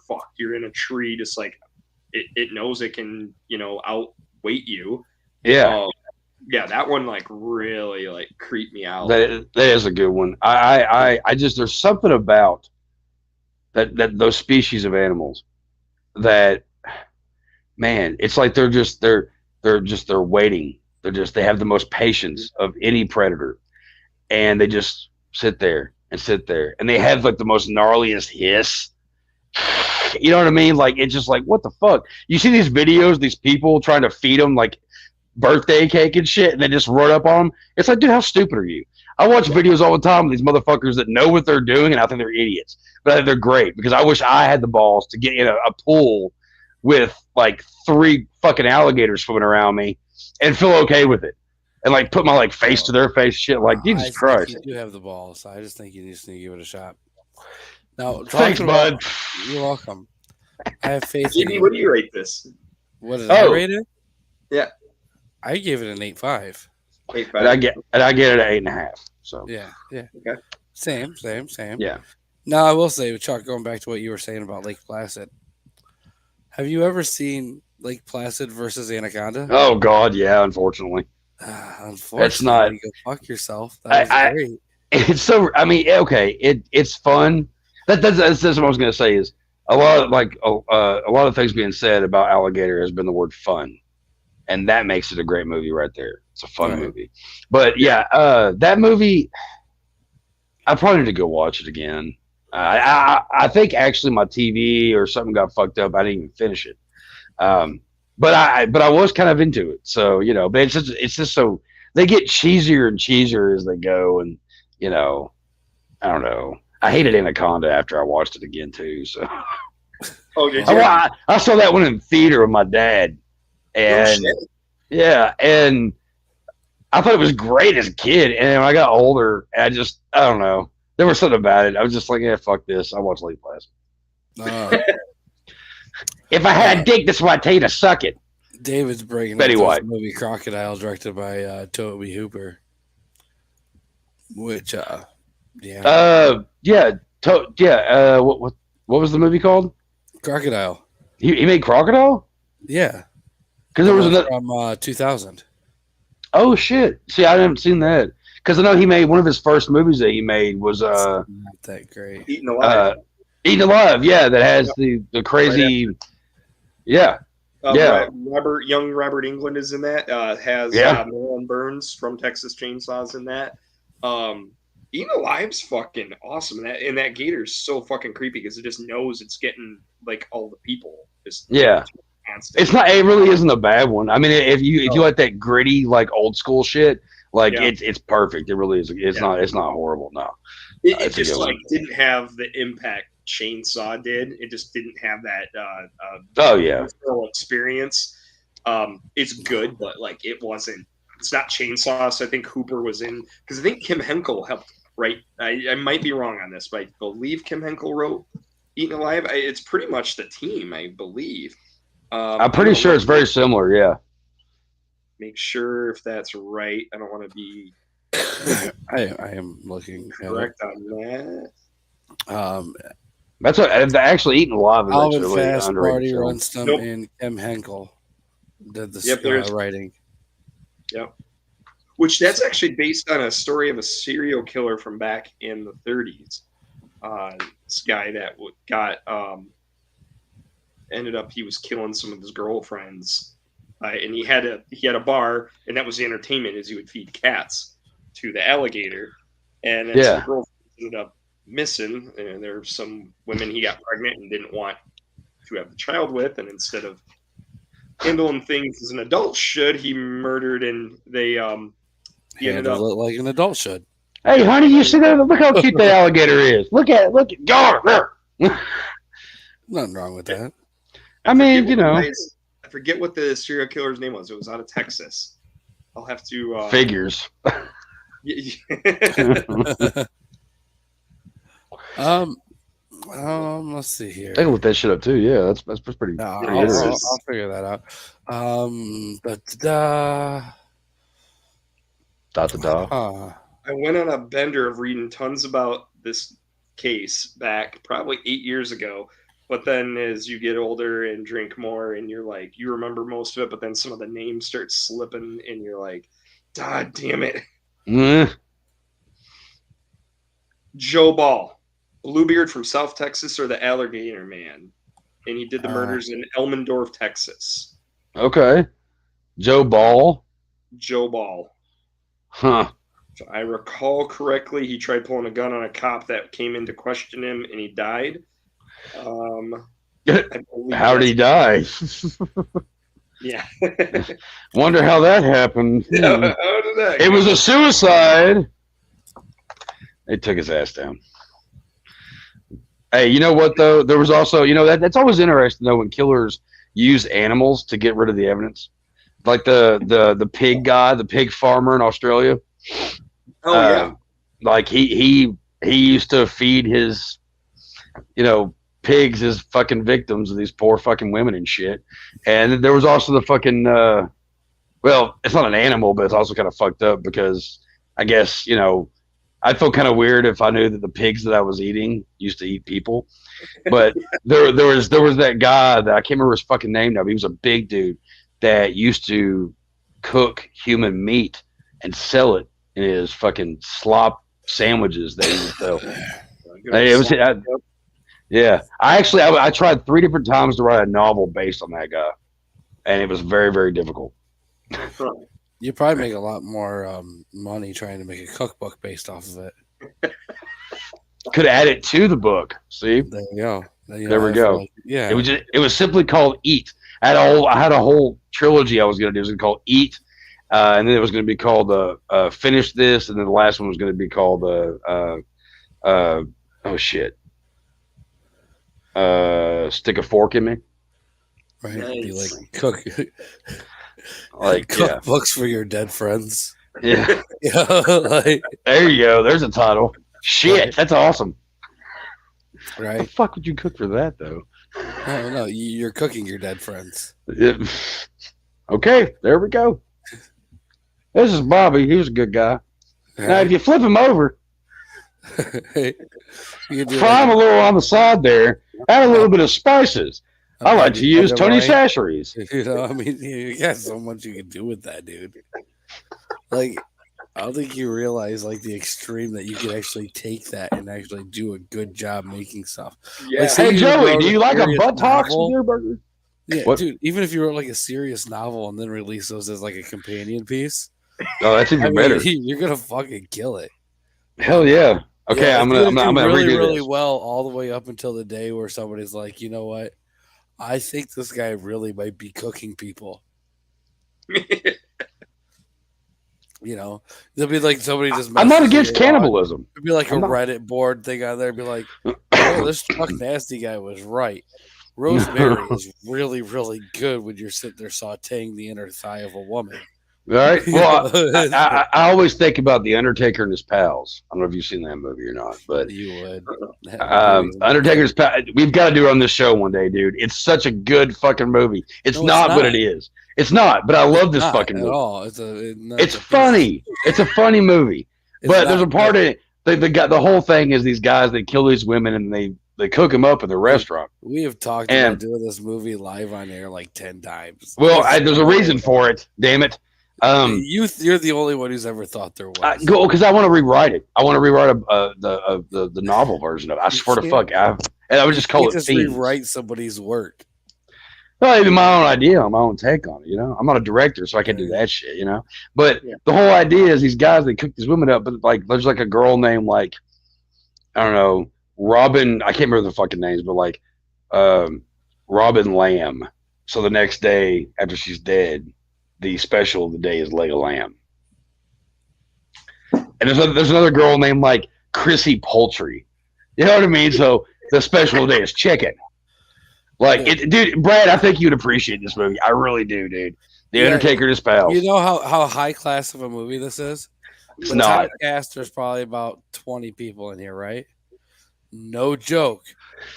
Speaker 3: fucked. You're in a tree, just like it knows it can outweight you.
Speaker 2: Yeah.
Speaker 3: That one like really like creeped me out.
Speaker 2: That is a good one. I just there's something about that those species of animals that, man, it's like they're waiting. They have the most patience of any predator, and they just sit there, and they have like the most gnarliest hiss. You know what I mean? Like it's just like, what the fuck? You see these videos, these people trying to feed them like birthday cake and shit, and they just run up on them. It's like, dude, how stupid are you? I watch videos all the time of these motherfuckers that know what they're doing, and I think they're idiots, but I think they're great because I wish I had the balls to get in a pool with like 3 fucking alligators swimming around me and feel okay with it, and like put my like face to their face, shit. Like Jesus Christ,
Speaker 1: you do have the balls. I just think you just need to give it a shot. Now,
Speaker 2: thanks, bud.
Speaker 1: You're welcome. I have faith.
Speaker 3: Jimmy, what do you rate this?
Speaker 1: What did I rate it?
Speaker 3: Yeah,
Speaker 1: I gave it an 8.5.
Speaker 3: 8.5.
Speaker 2: And I get it at 8.5. So
Speaker 1: yeah.
Speaker 3: Okay.
Speaker 1: Same.
Speaker 2: Yeah.
Speaker 1: Now I will say, Chuck, going back to what you were saying about Lake Placid, have you ever seen Lake Placid versus Anaconda?
Speaker 2: Oh God, yeah. Unfortunately,
Speaker 1: unfortunately,
Speaker 2: that's not.
Speaker 1: You go fuck yourself. That was great.
Speaker 2: It's so. I mean, okay. It's fun. That's what I was gonna say is a lot of things being said about Alligator has been the word fun, and that makes it a great movie right there. It's a fun movie, but that movie, I probably need to go watch it again. I think actually my TV or something got fucked up. I didn't even finish it. But I was kind of into it. So, but it's just so they get cheesier and cheesier as they go. And, I don't know. I hated Anaconda after I watched it again too. So I saw that one in theater with my dad, and and I thought it was great as a kid. And when I got older, I don't know. There was something about it. I was just like, yeah, fuck this. I watch Lake Placid. If I had a dick, that's why I tell you to suck it.
Speaker 1: David's bringing
Speaker 2: Betty
Speaker 1: up
Speaker 2: White.
Speaker 1: this movie Crocodile, directed by Tobe Hooper. Which,
Speaker 2: what was the movie called?
Speaker 1: Crocodile.
Speaker 2: He made Crocodile?
Speaker 1: Yeah.
Speaker 2: Because there was another
Speaker 1: from 2000.
Speaker 2: Oh shit! See, I haven't seen that because I know he made one of his first movies that he made was
Speaker 1: not that great.
Speaker 3: Eaten Alive.
Speaker 2: Eaten Alive, yeah, that has the crazy,
Speaker 3: Robert Englund is in that. Has Marlon Burns from Texas Chainsaws in that. Eaten Alive's fucking awesome, and that gator's so fucking creepy because it just knows it's getting like all the people. It's not. It really isn't a bad one. I mean, if you like that gritty, like old school shit, like it's perfect. It really is. It's not. It's not horrible. No, it just like didn't have the impact Chainsaw did. It just didn't have that. Experience. It's good, but like it wasn't. It's not Chainsaw. So I think Hooper was in because I think Kim Henkel helped write. I might be wrong on this, but I believe Kim Henkel wrote Eaten Alive. It's pretty much the team, I believe.
Speaker 2: I'm pretty sure it's very similar. Yeah.
Speaker 3: make sure if that's right. I don't want to be
Speaker 1: I am looking at it.
Speaker 3: correct on that.
Speaker 1: Um,
Speaker 2: That's what actually eating live is
Speaker 1: Alvin
Speaker 2: actually a really
Speaker 1: Fast,
Speaker 2: underrated
Speaker 1: Marty
Speaker 2: film.
Speaker 1: Runstum,
Speaker 3: Nope.
Speaker 1: and Kim Henkel did the
Speaker 3: Yep, there's
Speaker 1: writing.
Speaker 3: yep. Which that's actually based on a story of a serial killer from back in the 30s. This guy that got ended up he was killing some of his girlfriends, and he had a bar, and that was the entertainment is he would feed cats to the alligator, and then some girlfriends ended up missing, and there were some women he got pregnant and didn't want to have the child with, and instead of handling things as an adult should, he murdered, and they he ended up.
Speaker 1: Handle it like an adult should.
Speaker 2: Hey, honey, you see that? Look how cute that alligator is. Look at it. Look at
Speaker 1: Nothing wrong with that.
Speaker 2: I mean, you know.
Speaker 3: I forget what the serial killer's name was. It was out of Texas. I'll have to
Speaker 2: Figures.
Speaker 1: Let's see here.
Speaker 2: They can look that shit up too. Yeah, that's pretty.
Speaker 1: No,
Speaker 2: pretty
Speaker 1: I'll
Speaker 2: interesting.
Speaker 1: figure that out.
Speaker 3: I went on a bender of reading tons about this case back probably 8 years ago. But then as you get older and drink more and you're like, you remember most of it, but then some of the names start slipping and you're like, God damn it. Joe Ball, Bluebeard from South Texas, or the Alligator Man. And he did the murders in Elmendorf, Texas.
Speaker 2: Okay. Joe Ball.
Speaker 3: Joe Ball.
Speaker 2: Huh.
Speaker 3: If I recall correctly, he tried pulling a gun on a cop that came in to question him and he died.
Speaker 2: How did he die?
Speaker 3: Yeah.
Speaker 2: Wonder how that happened.
Speaker 3: Yeah, how did that
Speaker 2: it was a suicide. They took his ass down. Hey, you know what though? There was also, you know, that's always interesting though when killers use animals to get rid of the evidence. Like the pig guy, the pig farmer in Australia.
Speaker 3: Oh yeah.
Speaker 2: Like he used to feed his, you know, pigs as fucking victims of these poor fucking women and shit. And there was also the fucking well, it's not an animal, but it's also kind of fucked up because I guess, you know, I'd feel kind of weird if I knew that the pigs that I was eating used to eat people. But there was that guy that I can't remember his fucking name now, but he was a big dude that used to cook human meat and sell it in his fucking slop sandwiches that he would sell. It was yeah. I tried 3 different times to write a novel based on that guy, and it was very, very difficult.
Speaker 1: You probably make a lot more money trying to make a cookbook based off of it.
Speaker 2: Could add it to the book. See,
Speaker 1: there you go.
Speaker 2: There we go.
Speaker 1: Yeah,
Speaker 2: it was simply called Eat. I had a whole trilogy I was going to do. It was called Eat, and then it was going to be called Finish This, and then the last one was going to be called oh shit, Stick a Fork in Me.
Speaker 1: Right, nice. Be like cook.
Speaker 2: Like
Speaker 1: cookbooks for your dead friends.
Speaker 2: Yeah.
Speaker 1: Like,
Speaker 2: there you go. There's a title. Shit, right. That's awesome.
Speaker 1: Right.
Speaker 2: What the fuck would you cook for that though?
Speaker 1: No, you're cooking your dead friends.
Speaker 2: Okay, there we go. This is Bobby. He was a good guy. Right. Now, if you flip him over, fry him a little on the side there, add a little bit of spices. I like to use Tony Chachere's.
Speaker 1: You know, I mean, you got so much you can do with that, dude. Like, I don't think you realize, like, the extreme that you can actually take that and actually do a good job making stuff.
Speaker 3: Yeah.
Speaker 1: Like,
Speaker 2: hey, Joey, do you like a buttocks with your burger?
Speaker 1: Yeah, what? Dude, even if you wrote, like, a serious novel and then release those as, like, a companion piece.
Speaker 2: Oh, that's even better.
Speaker 1: You're going to fucking kill it.
Speaker 2: Hell yeah. Okay, I'm gonna
Speaker 1: really,
Speaker 2: redo
Speaker 1: really
Speaker 2: this.
Speaker 1: well all the way up until the day where somebody's like, you know what? I think this guy really might be cooking people. You know, there'll be like somebody just.
Speaker 2: I'm not against cannibalism.
Speaker 1: It'd be like a Reddit board thing on there. It'd be like, oh, this Chuck Nasty guy was right. Rosemary is really, really good when you're sitting there sauteing the inner thigh of a woman.
Speaker 2: All right. Well, I always think about The Undertaker and his pals. I don't know if you've seen that movie or not, but
Speaker 1: you would.
Speaker 2: Undertaker's pals. We've got to do it on this show one day, dude. It's such a good fucking movie. It's not what it is. It's not, but I love this
Speaker 1: Not
Speaker 2: fucking
Speaker 1: at
Speaker 2: movie.
Speaker 1: all.
Speaker 2: It's funny. It's a funny movie.
Speaker 1: It's
Speaker 2: But there's a
Speaker 1: not
Speaker 2: part
Speaker 1: good.
Speaker 2: of it. They got the whole thing is these guys they kill these women and they cook them up in the
Speaker 1: Dude,
Speaker 2: restaurant.
Speaker 1: we have talked about
Speaker 2: And
Speaker 1: doing this movie live on air like 10 times.
Speaker 2: well, there's a reason for it. Damn it.
Speaker 1: You're the only one who's ever thought there was.
Speaker 2: Go because I want to rewrite it. I want to rewrite the novel version of it. I swear to fuck, and I would just call
Speaker 1: You
Speaker 2: it
Speaker 1: just
Speaker 2: Fiends.
Speaker 1: rewrite somebody's work.
Speaker 2: Well, even my own idea, my own take on it. I'm not a director, so I can't do that shit. But the whole idea is these guys they cook these women up, but like there's like a girl named like I don't know Robin. I can't remember the fucking names, but like Robin Lamb. So the next day after she's dead, the special of the day is leg of lamb. And there's another girl named like Chrissy Poultry. You know what I mean? So the special of the day is chicken. Like dude, Brad, I think you'd appreciate this movie. I really do, dude. The Undertaker and his pals.
Speaker 1: You know how high class of a movie this is?
Speaker 2: It's not.
Speaker 1: Cast, there's probably about 20 people in here, right? No joke.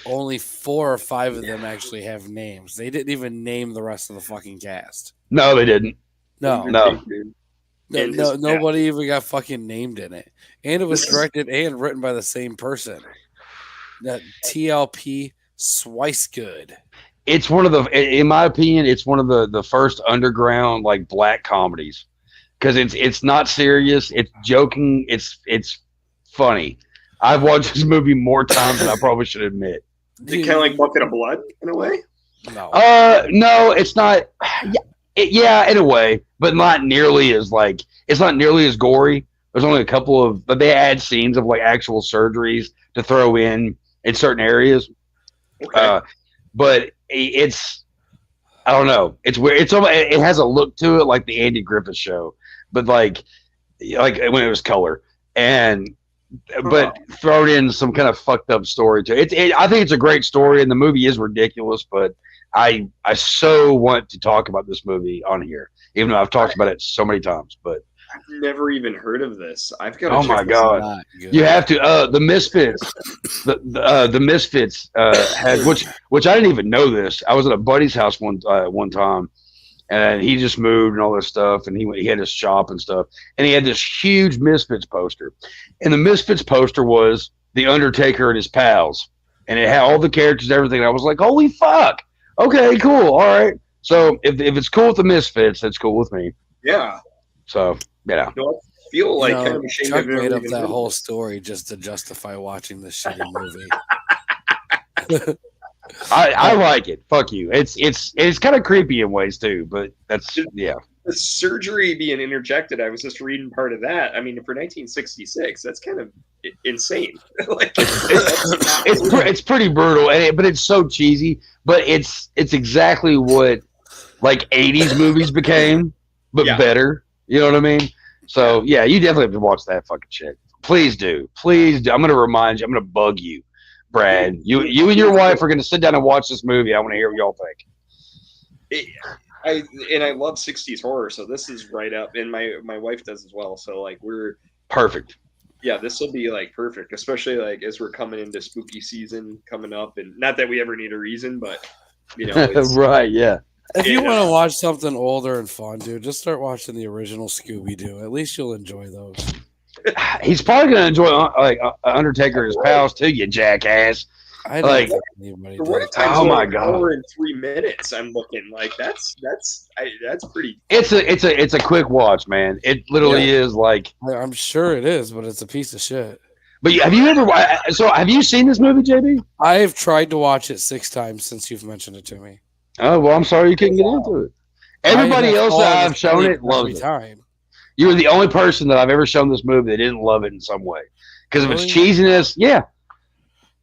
Speaker 1: Only 4 or 5 of them actually have names. They didn't even name the rest of the fucking cast.
Speaker 2: No, they didn't.
Speaker 1: No. Nobody even got fucking named in it. And it was directed and written by the same person. That TLP Swicegood.
Speaker 2: It's one of the, in my opinion, it's one of the first underground like black comedies because it's not serious, it's joking, it's funny. I've watched this movie more times than I probably should admit.
Speaker 3: Is it kind of like Bucket of Blood in a way?
Speaker 1: No.
Speaker 2: No, it's not. Yeah, in a way, but not nearly as like it's not nearly as gory. There's only a couple of, but they add scenes of like actual surgeries to throw in certain areas.
Speaker 3: Okay.
Speaker 2: But it's I don't know. It's weird. It has a look to it like the Andy Griffith Show, but like when it was color and. But thrown in some kind of fucked up story to it. I think it's a great story, and the movie is ridiculous. But I so want to talk about this movie on here, even though I've talked about it so many times. But
Speaker 3: I've never even heard of this. I've got.
Speaker 2: Oh my god, you have to. The Misfits, the Misfits had which I didn't even know this. I was at a buddy's house one time. And he just moved and all this stuff, and he had his shop and stuff, and he had this huge Misfits poster, and the Misfits poster was the Undertaker and his pals, and it had all the characters and everything. And I was like, holy fuck! Okay, cool, all right. So if it's cool with the Misfits, it's cool with me.
Speaker 3: Yeah.
Speaker 2: So
Speaker 3: I feel like kind of ashamed
Speaker 1: Chuck
Speaker 3: of
Speaker 1: made up that whole story just to justify watching this shitty movie.
Speaker 2: I like it. Fuck you. It's kind of creepy in ways too, but that's yeah.
Speaker 3: The surgery being interjected, I was just reading part of that. I mean, for 1966, that's kind of insane. Like,
Speaker 2: it's pretty brutal, but it's so cheesy. But it's exactly what like 80s movies became, but better. You know what I mean? So yeah, you definitely have to watch that fucking shit. Please do. Please do. I'm gonna remind you. I'm gonna bug you. Brad, you and your wife are going to sit down and watch this movie. I want to hear what y'all think.
Speaker 3: I love 60s horror, so this is right up, and my wife does as well. So like we're
Speaker 2: perfect.
Speaker 3: Yeah, this will be like perfect, especially like as we're coming into spooky season coming up, and not that we ever need a reason, but
Speaker 2: right, yeah.
Speaker 1: If you want to watch something older and fun, dude, just start watching the original Scooby-Doo. At least you'll enjoy those.
Speaker 2: He's probably going to enjoy Undertaker and his pals too, you jackass.
Speaker 1: I don't think anybody does.
Speaker 2: Oh my god!
Speaker 3: 4 and 3 minutes. I'm looking like that's pretty.
Speaker 2: It's a quick watch, man. It literally is like.
Speaker 1: I'm sure it is, but it's a piece of shit.
Speaker 2: But have you ever? So have you seen this movie, JB?
Speaker 1: I have tried to watch it 6 times since you've mentioned it to me.
Speaker 2: Oh well, I'm sorry you couldn't get into it. Everybody else that I've shown it loves it. You were the only person that I've ever shown this movie that didn't love it in some way. Because of its cheesiness, yeah.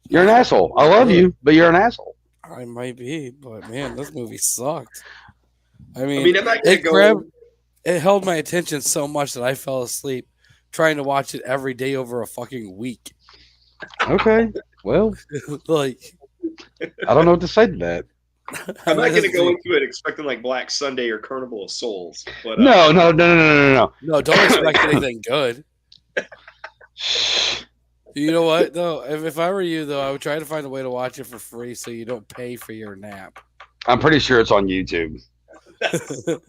Speaker 2: You're an asshole. I love you, but you're an asshole.
Speaker 1: I might be, but man, this movie sucked. I mean
Speaker 3: I'm not gonna
Speaker 1: it held my attention so much that I fell asleep trying to watch it every day over a fucking week.
Speaker 2: Okay. Well,
Speaker 1: like
Speaker 2: I don't know what to say to that.
Speaker 3: I'm not going to go into it expecting like Black Sunday or Carnival of Souls. But
Speaker 2: no.
Speaker 1: No, don't expect anything good. You know what though? If I were you though, I would try to find a way to watch it for free so you don't pay for your nap.
Speaker 2: I'm pretty sure it's on YouTube.
Speaker 3: Dude,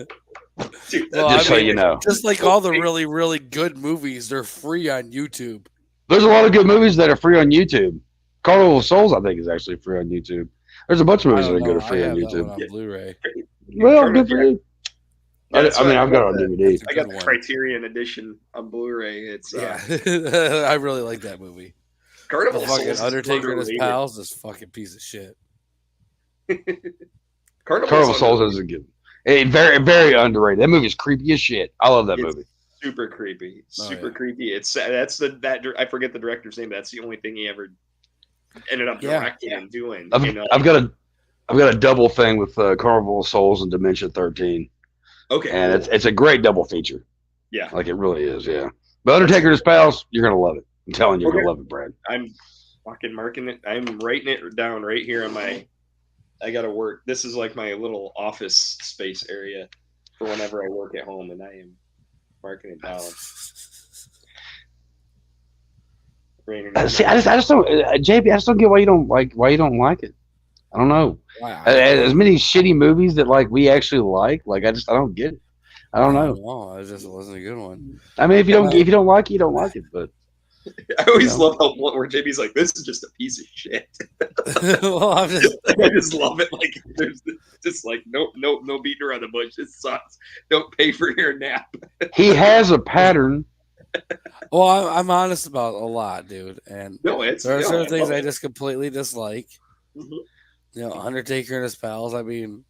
Speaker 1: Well,
Speaker 2: Just
Speaker 1: I
Speaker 2: so
Speaker 1: mean,
Speaker 2: you know,
Speaker 1: just like all the really, really good movies, they're free on YouTube.
Speaker 2: there's a lot of good movies that are free on YouTube. Carnival of Souls, I think, is actually free on YouTube. There's a bunch of
Speaker 1: I
Speaker 2: movies that
Speaker 1: don't
Speaker 2: are good
Speaker 1: know.
Speaker 2: or
Speaker 1: I
Speaker 2: free on
Speaker 1: have that one
Speaker 2: YouTube.
Speaker 1: on Blu-ray.
Speaker 2: Well, good for you.
Speaker 3: That's
Speaker 2: I
Speaker 3: why
Speaker 2: mean, I've got it on DVD.
Speaker 1: That's a
Speaker 3: I got
Speaker 1: good
Speaker 3: the
Speaker 1: one.
Speaker 3: Criterion edition on Blu-ray. It's
Speaker 1: Yeah, I really like that movie.
Speaker 3: Carnival
Speaker 1: The
Speaker 3: of
Speaker 1: fucking
Speaker 3: Souls is
Speaker 1: Undertaker and his
Speaker 3: underrated.
Speaker 1: pals, this fucking piece of shit.
Speaker 3: Carnival's
Speaker 2: Carnival of Souls is a good. Very, very underrated. That movie is creepy as shit. I love that
Speaker 3: It's
Speaker 2: movie.
Speaker 3: super creepy. Super
Speaker 1: yeah.
Speaker 3: creepy. It's that's that I forget the director's name. That's the only thing he ever ended up
Speaker 1: Yeah.
Speaker 3: directing and doing.
Speaker 2: I've got a double thing with Carnival of Souls and Dementia 13,
Speaker 3: Okay,
Speaker 2: and
Speaker 3: cool.
Speaker 2: it's a great double feature.
Speaker 3: Yeah,
Speaker 2: Like it really is. Yeah. But Undertaker and his pals, you're gonna love it. I'm telling you, you're
Speaker 3: Okay.
Speaker 2: gonna love it, Brad.
Speaker 3: I'm fucking marking it. I'm writing it down right here on my. I gotta work. This is like my little office space area for whenever I work at home, and I am marking it down.
Speaker 2: See, I just don't, JP. I just don't get why you don't like it. I don't know.
Speaker 1: Wow.
Speaker 2: As many shitty movies that like we actually like. I don't get it. I don't know.
Speaker 1: It just wasn't a good one.
Speaker 2: I mean, if you don't like it, you don't like it. But
Speaker 3: I always love how where JB's like, "This is just a piece of shit."
Speaker 1: Well, I'm just
Speaker 3: I just love it. Like there's just like no beating around the bush. This sucks. Don't pay for your nap.
Speaker 2: he has a pattern.
Speaker 1: well, I'm honest about a lot, dude, and
Speaker 3: No, it's
Speaker 1: there are certain things
Speaker 3: love
Speaker 1: I
Speaker 3: it.
Speaker 1: just completely dislike.
Speaker 3: Mhm.
Speaker 1: You know, Undertaker and his pals. I mean,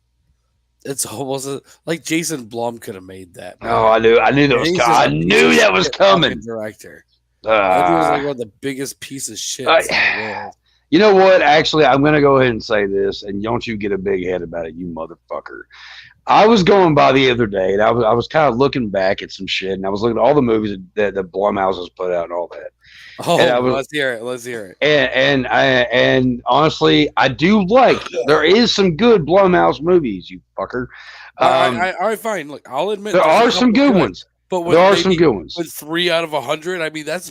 Speaker 1: it's almost like Jason Blum could have made that.
Speaker 2: Oh, I knew that was
Speaker 1: He's
Speaker 2: coming.
Speaker 1: just
Speaker 2: I
Speaker 1: a
Speaker 2: knew
Speaker 1: piece
Speaker 2: that
Speaker 1: of
Speaker 2: was
Speaker 1: shit
Speaker 2: coming.
Speaker 1: fucking director. That dude was like one of the biggest pieces of shit in the world.
Speaker 2: You know what? Actually, I'm going to go ahead and say this, and don't you get a big head about it, you motherfucker. I was going by the other day, and I was kind of looking back at some shit, and I was looking at all the movies that Blumhouse has put out and all that.
Speaker 1: Oh,
Speaker 2: And I was-
Speaker 1: let's hear it. Let's hear it.
Speaker 2: And honestly, I do like there is some good Blumhouse movies, you fucker.
Speaker 1: All right, fine. Look, I'll admit
Speaker 2: There
Speaker 1: there's a
Speaker 2: are some
Speaker 1: couple
Speaker 2: good ones.
Speaker 1: but
Speaker 2: There are some good ones.
Speaker 1: With 3 out of 100, I mean that's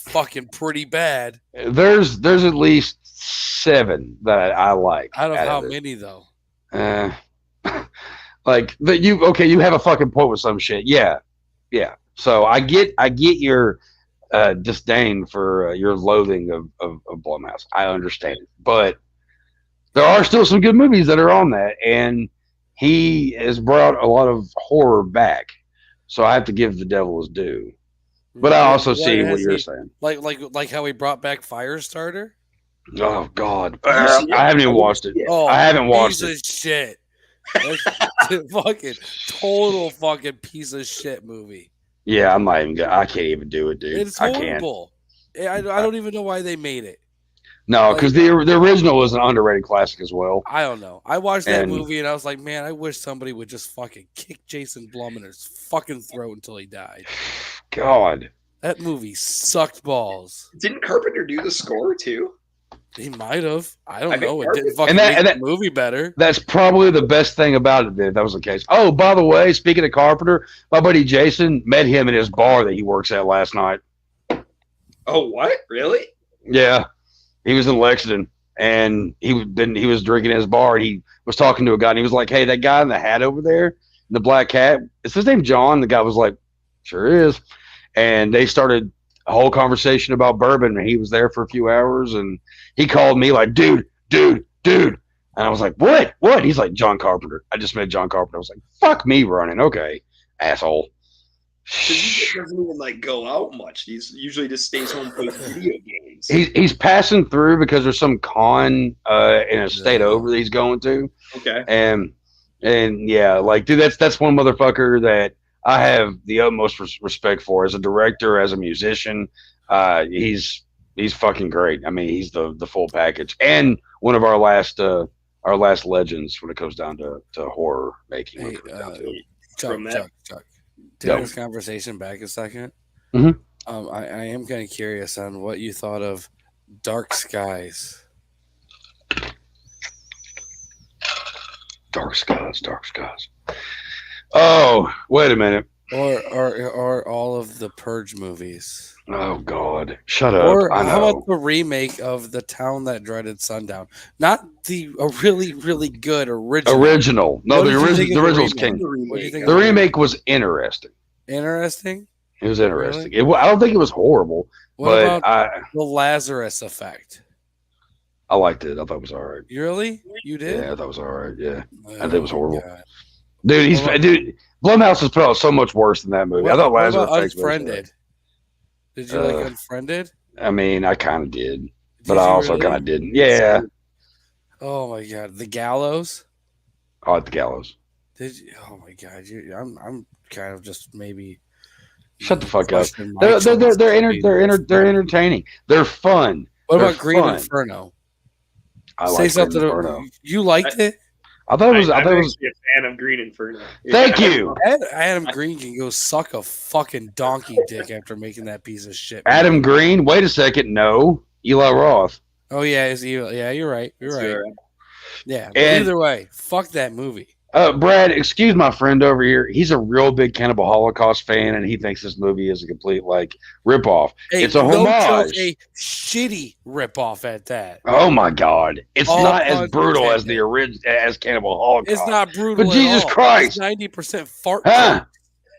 Speaker 1: fucking pretty bad.
Speaker 2: There's at least 7 that I like.
Speaker 1: Out of how
Speaker 2: it.
Speaker 1: many though?
Speaker 2: Like that you have a fucking point with some shit. Yeah. So I get your disdain for your loathing of Blumhouse. I understand it, but there are still some good movies that are on that, and he has brought a lot of horror back. So I have to give the devil his due. But I also see what you're saying.
Speaker 1: Like how he brought back Firestarter.
Speaker 2: Oh God,
Speaker 3: Did you see it?
Speaker 2: I haven't even watched it.
Speaker 1: Oh,
Speaker 2: I haven't watched
Speaker 1: piece
Speaker 2: it.
Speaker 1: of shit. That's fucking total fucking piece of shit movie.
Speaker 2: Yeah, I'm not even. I can't even do it, dude.
Speaker 1: It's
Speaker 2: I can't.
Speaker 1: horrible. I don't even know why they made it.
Speaker 2: No, because the original was an underrated classic as well.
Speaker 1: I don't know. I watched that
Speaker 2: And-
Speaker 1: movie and I was like, man, I wish somebody would just fucking kick Jason Blum in his fucking throat until he died.
Speaker 2: God,
Speaker 1: That movie sucked balls.
Speaker 3: Didn't Carpenter do the score too?
Speaker 1: He might have. I don't
Speaker 3: I think
Speaker 1: know. It
Speaker 3: Carpenter-
Speaker 1: didn't fucking
Speaker 2: And
Speaker 1: make
Speaker 2: that-
Speaker 1: the movie better.
Speaker 2: that's probably the best thing about it. If that was the case. Oh, by the way, speaking of Carpenter, my buddy Jason met him at his bar that he works at last night.
Speaker 3: Oh, what? Really?
Speaker 2: Yeah, he was in Lexington, and he was drinking at his bar, and he was talking to a guy, and he was like, "Hey, that guy in the hat over there, in the black hat, is his name John?" The guy was like, "Sure is," and they started a whole conversation about bourbon, and he was there for a few hours, and he called me like, "Dude," and I was like, "What?" He's like, "John Carpenter. I just met John Carpenter." I was like, "Fuck me running, okay, asshole."
Speaker 3: He doesn't even like go out much. He's usually just stays home playing video games.
Speaker 2: He's passing through because there's some con in a state over that he's going to.
Speaker 3: Okay.
Speaker 2: And yeah, like, dude, that's one motherfucker that I have the utmost respect for as a director, as a musician. He's fucking great. I mean, he's the full package, and one of our last legends when it comes down to horror making.
Speaker 1: Hey,
Speaker 3: From that-
Speaker 1: Chuck. Take this conversation back a second.
Speaker 2: Mhm.
Speaker 1: I am kind of curious on what you thought of Dark Skies.
Speaker 2: Dark skies. Oh, wait a minute.
Speaker 1: or all of the Purge movies.
Speaker 2: Oh God, shut up!
Speaker 1: Or
Speaker 2: I
Speaker 1: how about
Speaker 2: know.
Speaker 1: the remake of The Town That Dreaded Sundown? Not the a really really good original.
Speaker 2: Original. No,
Speaker 1: What did you think
Speaker 2: the
Speaker 1: of the
Speaker 2: original's
Speaker 1: remake?
Speaker 2: king.
Speaker 3: The
Speaker 1: What do you
Speaker 3: remake.
Speaker 1: think
Speaker 3: I
Speaker 1: of
Speaker 2: The
Speaker 1: the
Speaker 3: like
Speaker 1: remake?
Speaker 2: remake was interesting.
Speaker 1: Interesting.
Speaker 2: It was
Speaker 1: Really?
Speaker 2: interesting. I don't think it was horrible,
Speaker 1: What
Speaker 2: but
Speaker 1: about the Lazarus Effect?
Speaker 2: I liked it. I thought it was all right.
Speaker 1: You really? You did?
Speaker 2: Yeah, I thought it was all right. Yeah, I think it
Speaker 1: Oh
Speaker 2: was
Speaker 1: my
Speaker 2: horrible.
Speaker 1: god.
Speaker 2: Dude,
Speaker 1: What about
Speaker 2: Blumhouse has put out so much worse than that movie. I thought
Speaker 1: what
Speaker 2: Lazarus
Speaker 1: about
Speaker 2: Effect was all right.
Speaker 1: Unfriended? Did you like
Speaker 2: Uh,
Speaker 1: Unfriended?
Speaker 2: I mean, I kind of did, but
Speaker 1: Did
Speaker 2: I
Speaker 1: you
Speaker 2: also kind of
Speaker 1: really?
Speaker 2: didn't. Yeah,
Speaker 1: Oh my god, The Gallows.
Speaker 2: I like the Gallows.
Speaker 1: Did you? Oh my god, I'm kind of just maybe
Speaker 2: Shut the fuck up.
Speaker 1: question my choice for being the most
Speaker 2: They're
Speaker 1: fun.
Speaker 2: entertaining. They're fun.
Speaker 1: What
Speaker 2: They're
Speaker 1: about Green
Speaker 2: fun.
Speaker 1: Inferno?
Speaker 2: I
Speaker 1: Say
Speaker 2: like Green
Speaker 1: something.
Speaker 2: Inferno.
Speaker 1: You liked it?
Speaker 2: I thought it was. I
Speaker 3: I'm
Speaker 2: thought it was.
Speaker 3: actually a fan of Green Inferno.
Speaker 2: Thank
Speaker 3: Yeah.
Speaker 2: you,
Speaker 1: Adam Green can go suck a fucking donkey dick after making that piece of shit
Speaker 2: Adam
Speaker 1: movie.
Speaker 2: Green. Wait a second. No, Eli Roth.
Speaker 1: Oh yeah, yeah, you're right. You're right.
Speaker 3: Sure.
Speaker 1: Yeah, but
Speaker 2: And
Speaker 1: either way, fuck that movie.
Speaker 2: Brad, excuse my friend over here. He's a real big Cannibal Holocaust fan, and he thinks this movie is a complete like ripoff.
Speaker 1: Hey,
Speaker 2: It's a
Speaker 1: no joke,
Speaker 2: homage.
Speaker 1: a shitty ripoff at that.
Speaker 2: Oh my God! It's
Speaker 1: All
Speaker 2: not as
Speaker 1: puns
Speaker 2: brutal as
Speaker 1: intended.
Speaker 2: the original as Cannibal Holocaust.
Speaker 1: It's not brutal
Speaker 2: But
Speaker 1: at
Speaker 2: Jesus
Speaker 1: all.
Speaker 2: Christ.
Speaker 1: 90% fart
Speaker 2: Huh?
Speaker 1: jokes.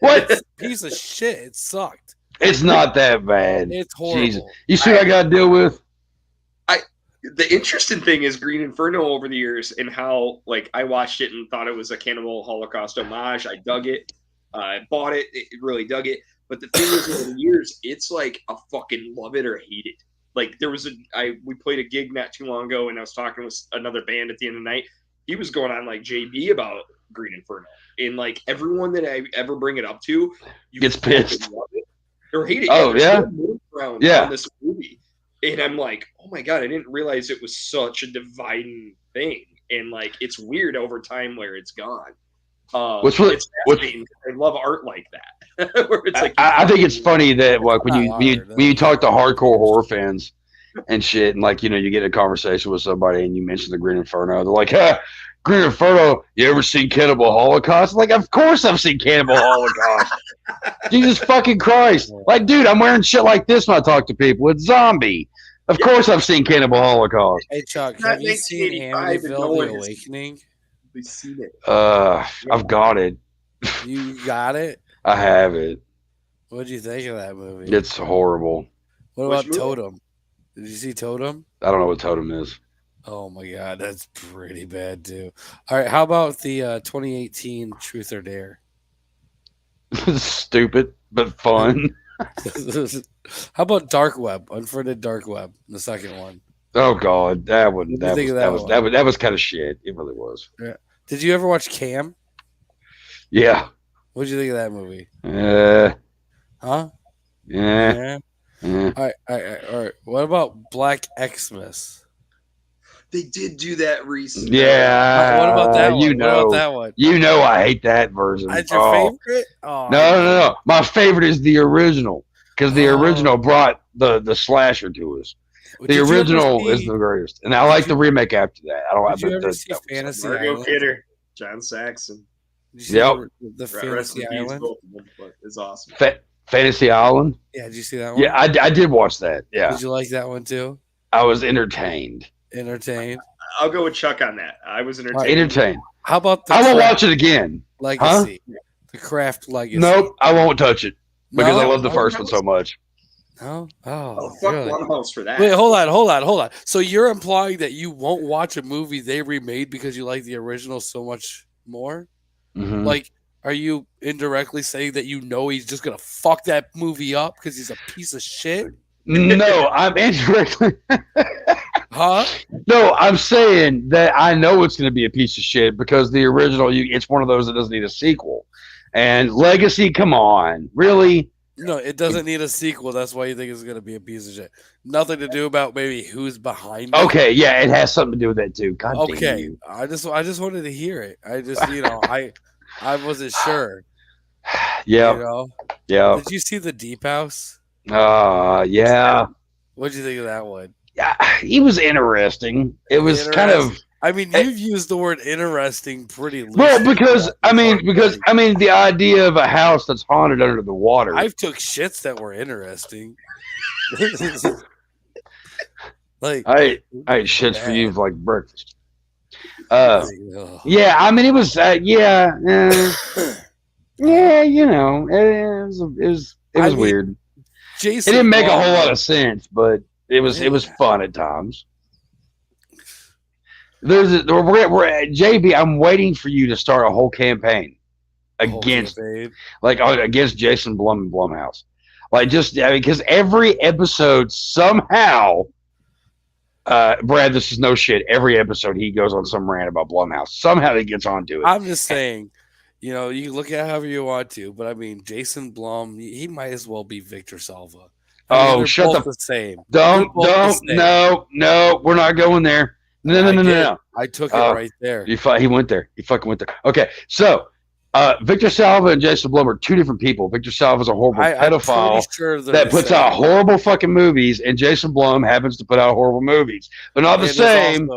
Speaker 2: What?
Speaker 1: It's a piece of shit. It sucked.
Speaker 2: It's not that bad.
Speaker 1: It's
Speaker 2: Jesus.
Speaker 1: horrible.
Speaker 2: You see what I got to deal with?
Speaker 3: The interesting thing is Green Inferno over the years and how like I watched it and thought it was a Cannibal Holocaust homage. I dug it. I bought it. It really dug it. But the thing is, over the years, it's like a fucking love it or hate it. Like there was we played a gig not too long ago, and I was talking with another band at the end of the night. He was going on like JB about Green Inferno, and like everyone that I ever bring it up to, you
Speaker 2: Gets
Speaker 3: fucking
Speaker 2: pissed.
Speaker 3: love it or hate it.
Speaker 2: Oh,
Speaker 3: There's
Speaker 2: yeah?
Speaker 3: no middle ground
Speaker 2: Yeah.
Speaker 3: on this movie. And I'm like, oh my God, I didn't realize it was such a dividing thing. And like, it's weird over time where it's gone. It's fascinating. I love art like that. Where it's like,
Speaker 2: I think it's funny that like when
Speaker 1: not
Speaker 2: you
Speaker 1: hard,
Speaker 2: when you talk to hardcore horror fans and shit, and like you get in a conversation with somebody and you mention the Green Inferno, they're like, "Huh, Green Inferno? You ever seen Cannibal Holocaust?" Like, of course I've seen Cannibal Holocaust. Jesus fucking Christ! Like, dude, I'm wearing shit like this when I talk to people. It's zombie. Of course I've seen Cannibal Holocaust.
Speaker 1: Hey Chuck,
Speaker 3: Not
Speaker 1: have you seen
Speaker 3: 1985 and no
Speaker 1: Amityville:
Speaker 3: one
Speaker 1: The
Speaker 3: has-
Speaker 1: Awakening?
Speaker 3: we've seen it.
Speaker 2: I've got it.
Speaker 1: You got it.
Speaker 2: I have it.
Speaker 1: What'd you think of that movie?
Speaker 2: It's horrible.
Speaker 1: What
Speaker 3: Which
Speaker 1: about
Speaker 3: movie?
Speaker 1: Totem? Did you see Totem?
Speaker 2: I don't know what totem is.
Speaker 1: Oh my god, that's pretty bad too. All right, how about the 2018 Truth or Dare?
Speaker 2: Stupid but fun.
Speaker 1: How about Dark Web? Unfriended Dark Web, the second one.
Speaker 2: Oh God, that one.
Speaker 1: What do you
Speaker 2: That
Speaker 1: think
Speaker 2: was
Speaker 1: of
Speaker 2: that
Speaker 1: that
Speaker 2: was
Speaker 1: one?
Speaker 2: that was kind of shit. It really was.
Speaker 1: Did you ever watch Cam?
Speaker 2: Yeah.
Speaker 1: What'd you think of that movie? Huh?
Speaker 2: Yeah.
Speaker 1: All right. What about Black Xmas?
Speaker 3: They did do that recently.
Speaker 2: Yeah.
Speaker 1: What about that one?
Speaker 2: You
Speaker 1: What
Speaker 2: know.
Speaker 1: about that one?
Speaker 2: You know I hate that version.
Speaker 1: That's your
Speaker 2: Oh.
Speaker 1: favorite? Oh,
Speaker 2: No. My favorite is the original because the
Speaker 1: Oh.
Speaker 2: original brought the slasher to us. The
Speaker 1: Did you ever
Speaker 2: original
Speaker 1: see-
Speaker 2: is the greatest, and I like the remake after that. I don't like
Speaker 1: Did you ever
Speaker 2: the
Speaker 1: see
Speaker 2: that was-
Speaker 1: Fantasy
Speaker 3: Margot
Speaker 1: Island?
Speaker 3: Kidder, John Saxon.
Speaker 1: Did you see
Speaker 2: Yep.
Speaker 1: the
Speaker 3: Rest
Speaker 1: Fantasy
Speaker 3: in peace,
Speaker 1: Island?
Speaker 3: both of them, but it's awesome.
Speaker 2: Fantasy Island.
Speaker 1: Yeah, did you see that one?
Speaker 2: Yeah, I did watch that. Yeah,
Speaker 1: Did you like that one too?
Speaker 2: I was entertained.
Speaker 1: Entertained.
Speaker 3: I'll go with Chuck on that. I was entertained.
Speaker 2: Entertained.
Speaker 1: How about the
Speaker 2: I will
Speaker 1: Craft
Speaker 2: watch it again.
Speaker 1: Legacy? The Craft Legacy.
Speaker 2: Nope, I won't touch it because I
Speaker 1: No?
Speaker 2: love the first one so much.
Speaker 1: No.
Speaker 3: Oh,
Speaker 1: Oh,
Speaker 3: fuck
Speaker 1: really?
Speaker 3: Blumhouse for that.
Speaker 1: Wait, hold on. So you're implying that you won't watch a movie they remade because you like the original so much more?
Speaker 2: Mhm.
Speaker 1: Like, are you indirectly saying that you know he's just gonna fuck that movie up because he's a piece of shit?
Speaker 2: No, I'm indirectly.
Speaker 1: Huh?
Speaker 2: No, I'm saying that I know it's going to be a piece of shit because the original, it's one of those that doesn't need a sequel. And Legacy, come on, really?
Speaker 1: No, it doesn't need a sequel. That's why you think it's gonna be a piece of shit. Nothing to do about maybe who's behind it.
Speaker 2: Okay, yeah, it has something to do with that too. God damn
Speaker 1: Okay.
Speaker 2: you.
Speaker 1: I just wanted to hear it. I just I wasn't sure.
Speaker 2: Yeah,
Speaker 1: You know?
Speaker 2: yeah,
Speaker 1: Did you see the Deep House?
Speaker 2: yeah.
Speaker 1: What'd you think of that one?
Speaker 2: Yeah, he was interesting. It was kind of
Speaker 1: I mean, you've used the word interesting pretty loosely.
Speaker 2: Well, because the idea of a house that's haunted under the water.
Speaker 1: I've took shits that were interesting. Like
Speaker 2: I ate shits for you like breakfast.
Speaker 1: ugh.
Speaker 2: Yeah, I mean it was yeah, you know, it was weird.
Speaker 1: Jason
Speaker 2: It didn't make a
Speaker 1: Blum,
Speaker 2: whole lot of sense, but it was fun at times. We're JB. I'm waiting for you to start a whole campaign against Jason Blum and Blumhouse. Like because every episode somehow, Brad, this is no shit. Every episode he goes on some rant about Blumhouse. Somehow he gets onto it.
Speaker 1: I'm just saying, you know, you look at it however you want to, but I mean, Jason Blum, he might as well be Victor Salva. I mean,
Speaker 2: shut
Speaker 1: the same.
Speaker 2: Don't. No, we're not going there. No.
Speaker 1: I took it right there.
Speaker 2: He went there. He fucking went there. Okay, so Victor Salva and Jason Blum are two different people. Victor Salva is a horrible pedophile that puts out horrible fucking movies, and Jason Blum happens to put out horrible movies, but not the same.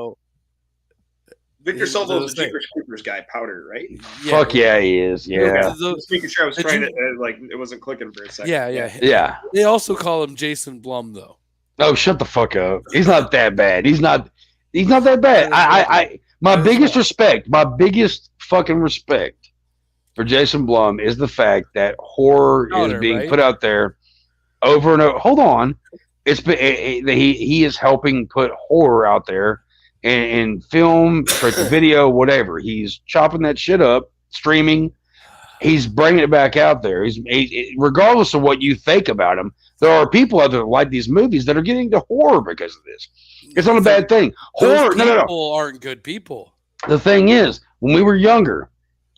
Speaker 3: Victor Salva was the Jeepers Creepers guy, Powder, right?
Speaker 2: Yeah, fuck yeah, he is. Yeah.
Speaker 3: Just making sure I was trying to it wasn't clicking for a second.
Speaker 1: Yeah. They also call him Jason Blum, though.
Speaker 2: Oh, shut the fuck up. He's not that bad. He's not that bad. My biggest fucking respect for Jason Blum is the fact that horror is being put out there over and over. Hold on. He is helping put horror out there in film, straight to video, whatever. He's chopping that shit up, streaming. He's bringing it back out there. Regardless of what you think about him, there are people out there that like these movies that are getting into horror because of this. It's not a bad thing. Horror,
Speaker 1: people aren't good people.
Speaker 2: The thing is, when we were younger,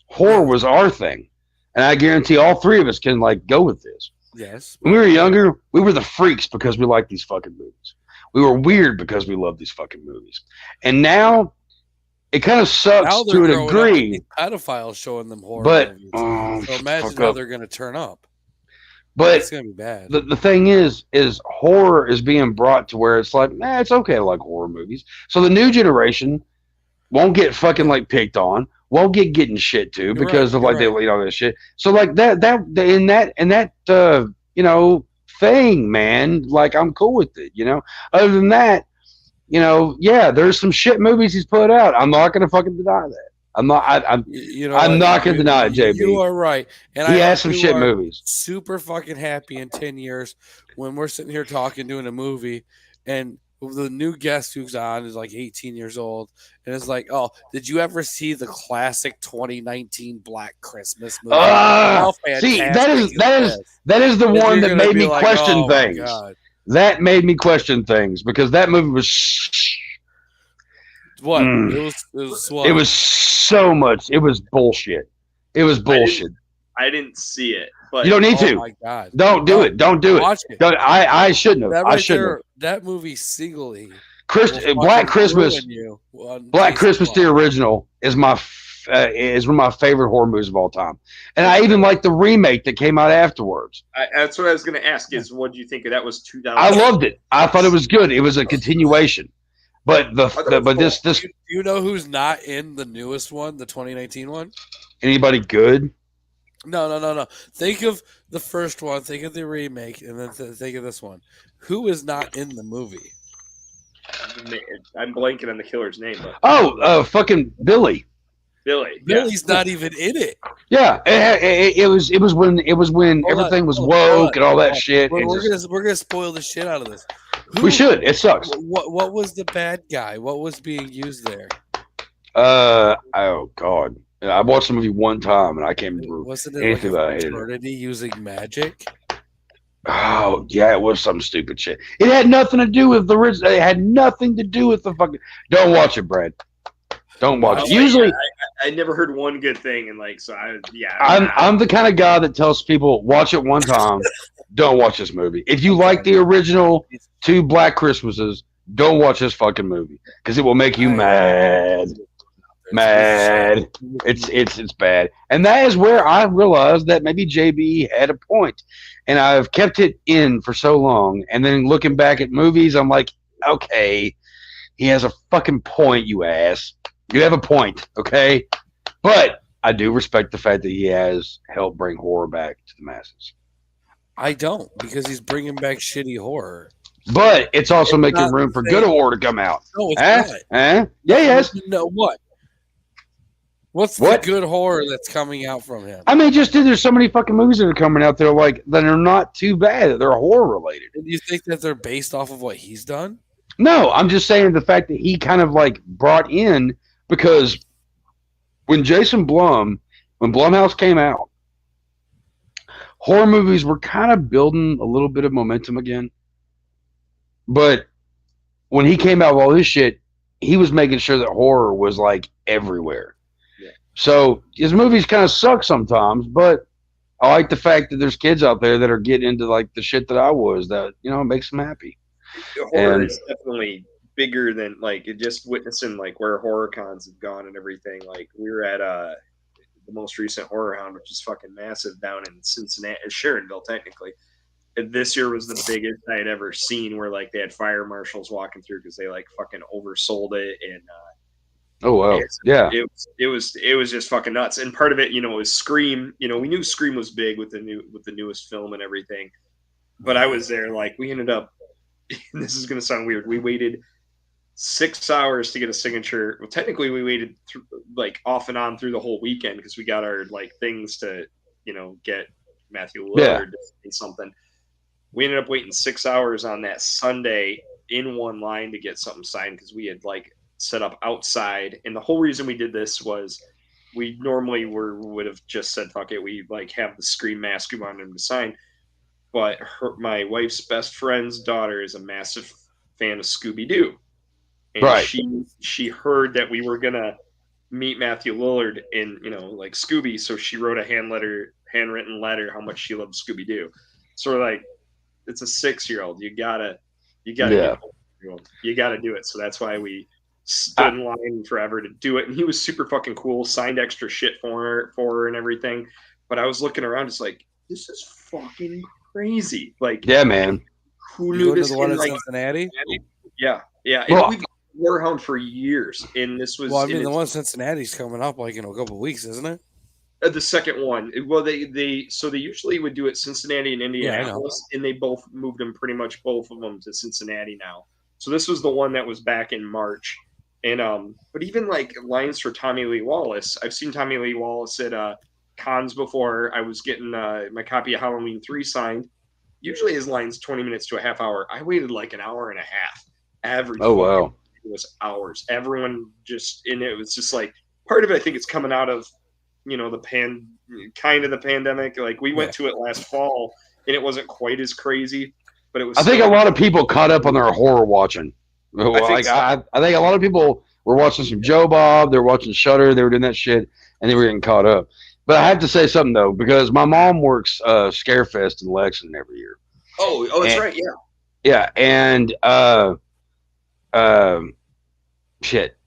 Speaker 2: horror was our thing, and I guarantee all three of us can go with this.
Speaker 1: Yes.
Speaker 2: When we were younger, we were the freaks because we liked these fucking movies. We were weird because we loved these fucking movies. And now, it kind of sucks to a degree.
Speaker 1: Pedophiles showing them horror movies. So imagine how they're going to turn up.
Speaker 2: But
Speaker 1: it's going to be bad.
Speaker 2: The thing is horror is being brought to where it's like, it's okay to like horror movies. So the new generation won't get fucking picked on, won't get getting shit to because of they this shit. So that thing, man, I'm cool with it, Other than that, there's some shit movies he's put out. I'm not gonna fucking deny that. I'm not gonna deny it, JB.
Speaker 1: You are right. And
Speaker 2: he has some shit movies.
Speaker 1: Super fucking happy in 10 years when we're sitting here talking, doing a movie, and the new guest who's on is 18 years old, and it's like, oh, did you ever see the classic 2019 Black Christmas movie?
Speaker 2: See, that is the one that made me question things. That made me question things because that movie was
Speaker 1: what? It
Speaker 2: was so much. It was bullshit. It was bullshit.
Speaker 3: I didn't see it. But
Speaker 2: you don't need to.
Speaker 1: Oh my God.
Speaker 2: Don't do it. Don't do
Speaker 1: Watch
Speaker 2: it. I shouldn't have. I shouldn't have.
Speaker 1: That movie singly.
Speaker 2: Black Christmas. Black Christmas, the original, is one of my favorite horror movies of all time, and I even like the remake that came out afterwards.
Speaker 3: That's what I was going to ask. Is what do you think of that? Was 2000?
Speaker 2: I loved it. I thought it was good. It was a continuation, but this.
Speaker 1: Do you know who's not in the newest one, the 2019 one?
Speaker 2: Anybody good?
Speaker 1: No. Think of the first one. Think of the remake, and then think of this one. Who is not in the movie?
Speaker 3: I'm blanking on the killer's name. But...
Speaker 2: fucking Billy.
Speaker 1: Billy's not even in it.
Speaker 2: Yeah, it was when everything was woke and all that shit.
Speaker 1: We're gonna spoil the shit out of this.
Speaker 2: We should. It sucks.
Speaker 1: What was the bad guy? What was being used there?
Speaker 2: Oh God. I watched the movie one time and I can't remember anything about it.
Speaker 1: Eternity using magic?
Speaker 2: Oh yeah, it was some stupid shit. It had nothing to do with the original. It had nothing to do with the fucking. Don't watch it, Brad. Don't watch it. Usually,
Speaker 3: I never heard one good thing, and
Speaker 2: I'm the kind of guy that tells people watch it one time. Don't watch this movie. If you like the original two Black Christmases, don't watch this fucking movie because it will make you mad. It's bad, and that is where I realized that maybe JB had a point, and I've kept it in for so long, and then looking back at movies, I'm like, okay, he has a fucking point, you ass. You have a point, okay? But I do respect the fact that he has helped bring horror back to the masses.
Speaker 1: I don't because he's bringing back shitty horror.
Speaker 2: But it's also
Speaker 1: It's
Speaker 2: making
Speaker 1: not
Speaker 2: room
Speaker 1: the
Speaker 2: for good
Speaker 1: same.
Speaker 2: horror to come out.
Speaker 1: No, it's
Speaker 2: Huh?
Speaker 1: not.
Speaker 2: Huh? Yeah,
Speaker 1: No,
Speaker 2: yes.
Speaker 1: no, what? What's the
Speaker 2: What?
Speaker 1: good horror that's coming out from him?
Speaker 2: I mean, just there's so many fucking movies that are coming out there like that are not too bad. They're horror related.
Speaker 1: Do you think that they're based off of what he's done?
Speaker 2: No, I'm just saying the fact that he kind of like brought in because when when Blumhouse came out, horror movies were kind of building a little bit of momentum again. But when he came out with all this shit, he was making sure that horror was like everywhere.
Speaker 3: Yeah.
Speaker 2: So his movies kind of suck sometimes, but I like the fact that there's kids out there that are getting into like the shit that I was that, it makes them happy.
Speaker 3: Horror
Speaker 2: And
Speaker 3: is definitely bigger than like just witnessing like where horror cons have gone and everything. Like we were at the most recent Horror Hound, which is fucking massive down in Cincinnati, Sharonville technically. And this year was the biggest I had ever seen, where like they had fire marshals walking through because they like fucking oversold it, and
Speaker 2: oh wow, yeah,
Speaker 3: it was just fucking nuts. And part of it, was Scream. We knew Scream was big with the newest film and everything, but I was there. Like we ended up. This is gonna sound weird. We waited 6 hours to get a signature. Well, technically, we waited like off and on through the whole weekend because we got our like things to get Matthew Lillard to say something. We ended up waiting 6 hours on that Sunday in one line to get something signed because we had like set up outside. And the whole reason we did this was we normally would have just said fuck it. We like have the Scream mask we wanted him to sign. But my wife's best friend's daughter is a massive fan of Scooby Doo, and
Speaker 2: right.
Speaker 3: she heard that we were gonna meet Matthew Lillard in like Scooby, so she wrote a handwritten letter how much she loved Scooby Doo. So we're like, it's a 6-year-old. You gotta
Speaker 2: Yeah.
Speaker 3: you gotta do it. So that's why we stood in line forever to do it. And he was super fucking cool, signed extra shit for her and everything. But I was looking around, it's like, this is fucking crazy. Like,
Speaker 2: Yeah, man.
Speaker 3: who
Speaker 1: You
Speaker 3: knew
Speaker 1: go to
Speaker 3: this
Speaker 1: the one in
Speaker 3: like
Speaker 1: Cincinnati?
Speaker 3: Yeah. And
Speaker 2: Well,
Speaker 3: we've Warhound for years, and this was
Speaker 1: Well, I mean, the one in Cincinnati's coming up like in a couple of weeks, isn't it?
Speaker 3: the second one. Well, they usually would do it Cincinnati and Indianapolis, and they both moved them pretty much both of them to Cincinnati now. So this was the one that was back in March, and but even like lines for Tommy Lee Wallace, I've seen Tommy Lee Wallace at cons before. I was getting my copy of Halloween 3 signed. Usually his line's 20 minutes to a half hour. I waited like an hour and a half. Every
Speaker 2: oh wow.
Speaker 3: it was hours. Everyone and it was just like part of it. I think it's coming out of the pandemic. Like we went to it last fall, and it wasn't quite as crazy, but it was.
Speaker 2: I think a lot of people caught up on their horror watching. I think a lot of people were watching some Joe Bob. They were watching Shudder. They were doing that shit, and they were getting caught up. But I have to say something though, because my mom works Scarefest in Lexington every year.
Speaker 3: Oh, that's right. Yeah.
Speaker 2: Yeah, and shit.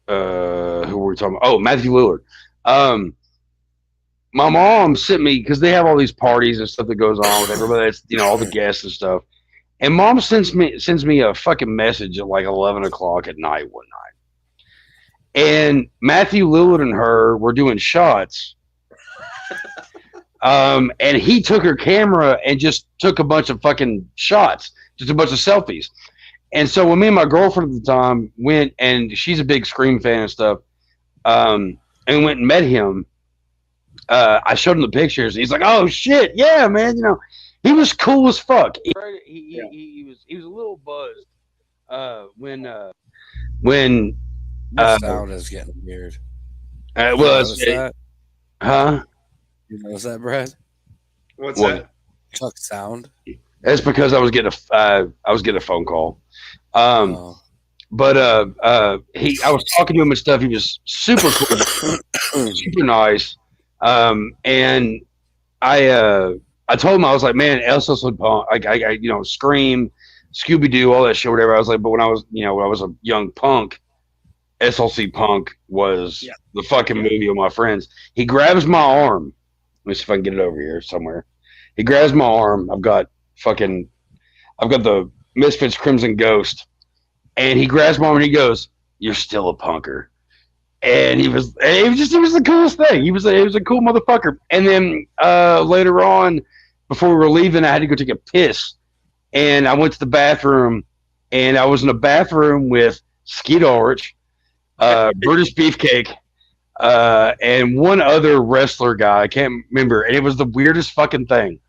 Speaker 2: Who were we talking about? Oh, Matthew Lillard. My mom sent me because they have all these parties and stuff that goes on with everybody. That's all the guests and stuff. And mom sends me a fucking message at like 11 o'clock at night one night. And Matthew Lillard and her were doing shots. And he took her camera and just took a bunch of fucking shots, just a bunch of selfies. And so when me and my girlfriend at the time went, and she's a big Scream fan and stuff, and went and met him, I showed him the pictures. He's like, "Oh shit, yeah, man!" He was cool as fuck. He was a little buzzed when
Speaker 1: The sound is getting weird.
Speaker 2: it was
Speaker 1: that?
Speaker 2: huh?
Speaker 1: You notice that, Brad?
Speaker 3: What's
Speaker 2: What?
Speaker 3: that?
Speaker 1: Chuck sound.
Speaker 2: That's because I was getting a phone call.
Speaker 1: Oh.
Speaker 2: But I was talking to him and stuff. He was super cool, super nice. And I told him, I was like, man, SLC Punk, I Scream, Scooby Doo, all that shit, whatever. I was like, but when I was a young punk, SLC Punk was the fucking movie of my friends. He grabs my arm. Let me see if I can get it over here somewhere. He grabs my arm. I've got the Misfits Crimson Ghost, and he grabs my arm and he goes, "You're still a punker." and it was the coolest thing. He was a cool motherfucker. And then later on, before we were leaving, I had to go take a piss, and I went to the bathroom, and I was in a bathroom with Skeet Ulrich, Brutus Beefcake, and one other wrestler guy. I can't remember, and it was the weirdest fucking thing.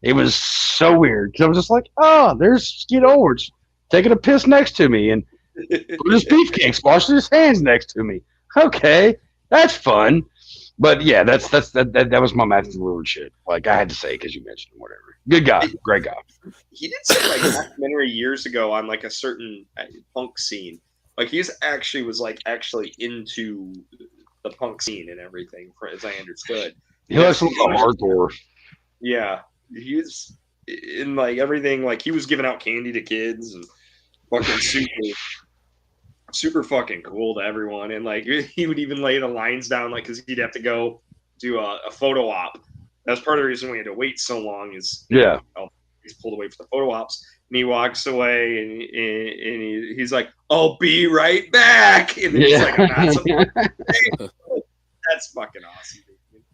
Speaker 2: It was so weird because I was just like, oh, there's Skeet Ulrich taking a piss next to me, and Brutus Beefcake's washing his hands next to me. Okay, that's fun. But yeah, that was my Matthew Lillard shit. Like I had to say because you mentioned him, whatever. Good guy, great guy.
Speaker 3: He did some like documentary years ago on like a certain punk scene. Like he's actually was like actually into the punk scene and everything, as I understood.
Speaker 2: He likes some hardcore.
Speaker 3: Yeah, he's in like everything. Like he was giving out candy to kids and fucking super fucking cool to everyone. And like he would even lay the lines down, like because he'd have to go do a photo op. That's part of the reason we had to wait so long. Is he's pulled away for the photo ops. And he walks away and he's like, I'll be right back. And then he's like, I'm not That's fucking awesome.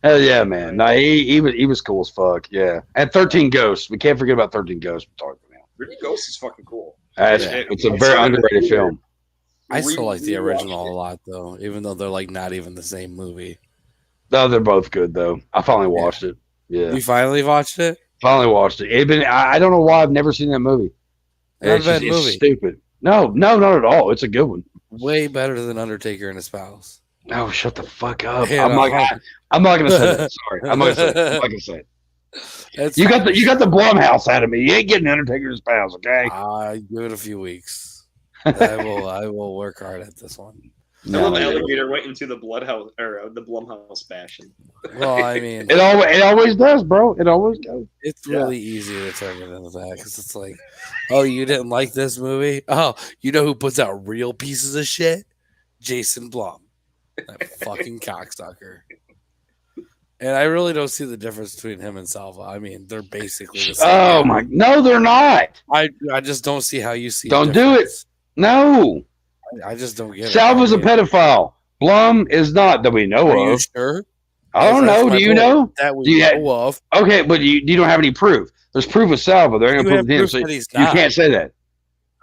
Speaker 2: Hell yeah, man. No, he was cool as fuck. Yeah. And 13 Ghosts. We can't forget about 13 Ghosts. We're talking about.
Speaker 3: 13 Ghosts is fucking cool.
Speaker 2: It's a very underrated film.
Speaker 1: I still like the original a lot, though, even though they're like not even the same movie.
Speaker 2: No, they're both good though. I finally watched it. Yeah.
Speaker 1: You finally watched it?
Speaker 2: Finally watched it. I don't know why I've never seen that movie.
Speaker 1: Not a bad movie.
Speaker 2: It's stupid. No, not at all. It's a good one.
Speaker 1: Way better than Undertaker and his pals.
Speaker 2: No, shut the fuck up.
Speaker 1: Yeah,
Speaker 2: I'm not gonna say that. Sorry. I'm not gonna say it. You got the Blumhouse out of me. You ain't getting Undertaker and his pals, okay?
Speaker 1: Give it a few weeks. I will work hard at this one.
Speaker 3: I love Alligator went into the Bloodhouse or the Blumhouse fashion.
Speaker 1: Well, I mean,
Speaker 2: it always does, bro. It always does.
Speaker 1: It's really easy to turn it into that because it's like, oh, you didn't like this movie? Oh, you know who puts out real pieces of shit? Jason Blum, that fucking cocksucker. And I really don't see the difference between him and Salva. I mean, they're basically the same.
Speaker 2: Oh my, no, they're not.
Speaker 1: I just don't see how you see.
Speaker 2: Don't do it. No.
Speaker 1: I just don't get it.
Speaker 2: Salva's a pedophile. Blum is not that we know of.
Speaker 1: Are you sure?
Speaker 2: I don't know. Do you know?
Speaker 1: That we know of.
Speaker 2: Okay, but you don't have any proof. There's proof with Salva. They're going to prove him. So you can't say that.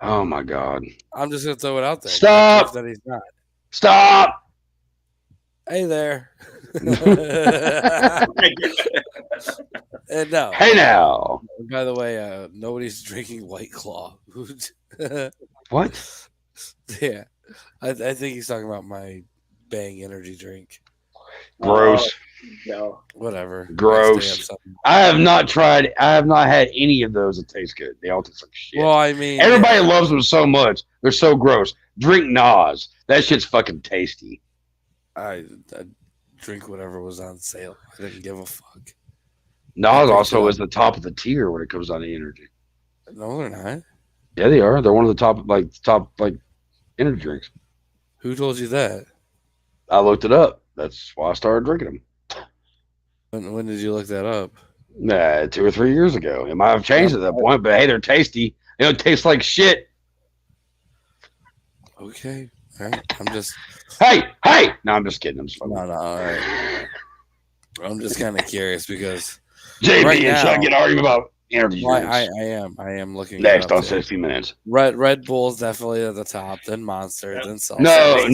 Speaker 2: Oh my God.
Speaker 1: I'm just going to throw it out there.
Speaker 2: Stop.
Speaker 1: That he's not.
Speaker 2: Stop.
Speaker 1: Hey there. And no.
Speaker 2: Hey now.
Speaker 1: By the way, nobody's drinking White Claw.
Speaker 2: What?
Speaker 1: Yeah, I think he's talking about my Bang energy drink.
Speaker 2: Gross.
Speaker 3: No.
Speaker 1: Whatever.
Speaker 2: Gross. I have not tried. I have not had any of those that taste good. They all taste like shit.
Speaker 1: Well, I mean,
Speaker 2: everybody loves them so much. They're so gross. Drink Nas. That shit's fucking tasty.
Speaker 1: I drink whatever was on sale. I didn't give a fuck.
Speaker 2: Nas also is the top of the tier when it comes down to energy.
Speaker 1: No, they're not.
Speaker 2: Yeah, they are. They're one of the top energy drinks.
Speaker 1: Who told you that?
Speaker 2: I looked it up. That's why I started drinking them.
Speaker 1: When did you look that up?
Speaker 2: 2 or 3 years ago. It might have changed at that point, but hey, they're tasty. They don't taste like shit.
Speaker 1: Okay. All right. I'm just.
Speaker 2: Hey! No, I'm just kidding. I'm just
Speaker 1: No, all right. I'm just kind of curious because
Speaker 2: JB right and Chuck get arguing about energy drinks.
Speaker 1: I am looking
Speaker 2: next on 60 Minutes.
Speaker 1: Red Bull's definitely at the top, then Monster, then Seltzer.
Speaker 2: No,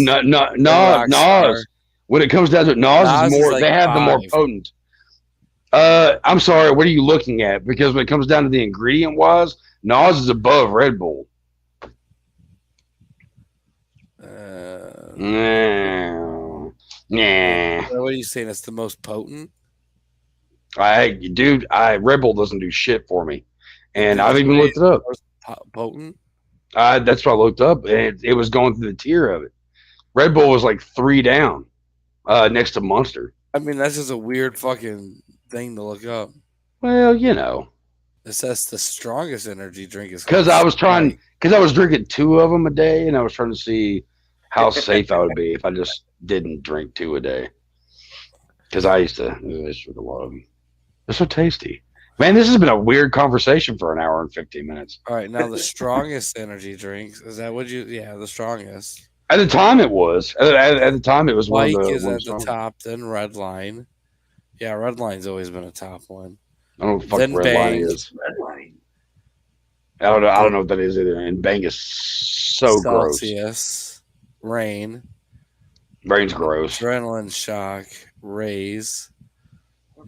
Speaker 2: Nas. When it comes down to it, Nas is more. Like they have the more potent. I'm sorry. What are you looking at? Because when it comes down to the ingredient wise, Nas is above Red Bull. Nah.
Speaker 1: What are you saying? It's the most potent?
Speaker 2: Red Bull doesn't do shit for me, and I've even looked it up.
Speaker 1: Potent?
Speaker 2: That's what I looked up, and it was going through the tier of it. Red Bull was like 3 down, next to Monster.
Speaker 1: I mean, that's just a weird fucking thing to look up.
Speaker 2: Well, you know,
Speaker 1: it says the strongest energy drink is
Speaker 2: because I was drinking 2 of them a day, and I was trying to see how safe I would be if I just didn't drink 2 a day. Because I used to drink a lot of them. They're so tasty. Man, this has been a weird conversation for an hour and 15 minutes.
Speaker 1: All right, now the strongest energy drinks. Is that what you... Yeah, the strongest.
Speaker 2: At the time, it was. At the time, it was
Speaker 1: Bike is
Speaker 2: one of
Speaker 1: at
Speaker 2: the
Speaker 1: the
Speaker 2: songs.
Speaker 1: top, then Redline. Yeah, Redline's always been a top one.
Speaker 2: I don't know what the fuck
Speaker 1: Then
Speaker 2: Red Line
Speaker 1: Bang,
Speaker 2: is.
Speaker 3: Redline.
Speaker 2: I don't know. I don't
Speaker 1: then
Speaker 2: know what that is either. And Bang is so gross.
Speaker 1: Celsius, Rain,
Speaker 2: Brain's gross.
Speaker 1: Adrenaline Shock, Raise,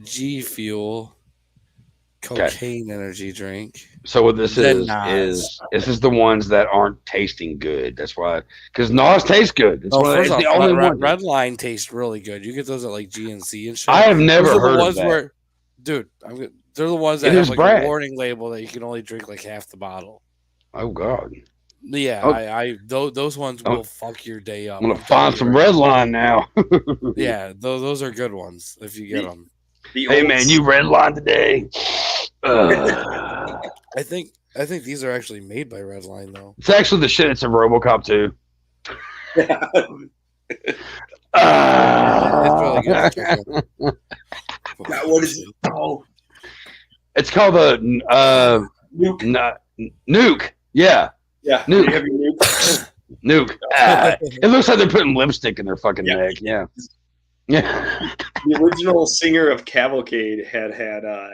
Speaker 1: G Fuel,
Speaker 2: Okay.
Speaker 1: Cocaine Energy Drink,
Speaker 2: So what this
Speaker 1: then
Speaker 2: is
Speaker 1: Nas.
Speaker 2: this is the ones that aren't tasting good. That's why, because Nas tastes good. It's
Speaker 1: Oh,
Speaker 2: one.
Speaker 1: first
Speaker 2: It's the
Speaker 1: off,
Speaker 2: only one.
Speaker 1: Red Line tastes really good. You get those at like GNC and
Speaker 2: I
Speaker 1: shit.
Speaker 2: have
Speaker 1: Those
Speaker 2: never
Speaker 1: are the
Speaker 2: heard of
Speaker 1: ones
Speaker 2: that.
Speaker 1: where, dude, they're the ones
Speaker 2: It
Speaker 1: that have
Speaker 2: is
Speaker 1: like a
Speaker 2: Brad.
Speaker 1: warning label that you can only drink like half the bottle.
Speaker 2: Oh God.
Speaker 1: Yeah,
Speaker 2: Oh,
Speaker 1: those ones
Speaker 2: I'm
Speaker 1: will fuck your day
Speaker 2: I'm
Speaker 1: up.
Speaker 2: gonna
Speaker 1: I'm telling
Speaker 2: find
Speaker 1: you
Speaker 2: some
Speaker 1: right
Speaker 2: red
Speaker 1: now.
Speaker 2: line now.
Speaker 1: Yeah, those are good ones if you get
Speaker 3: The
Speaker 1: them.
Speaker 3: the
Speaker 2: Hey
Speaker 3: old
Speaker 2: man, you red line today. Uh,
Speaker 1: I think these are actually made by Red Line though.
Speaker 2: it's actually the shit. It's a RoboCop too.
Speaker 1: Yeah, it's really good to check out.
Speaker 3: God, what is it called?
Speaker 2: It's called the
Speaker 3: Nuke.
Speaker 2: nuke. Yeah,
Speaker 3: Yeah.
Speaker 2: nuke.
Speaker 3: Have you nuke?
Speaker 2: Nuke. It looks like they're putting lipstick in their fucking
Speaker 3: Yeah.
Speaker 2: neck. Yeah. Yeah.
Speaker 3: The original singer of Cavalcade had for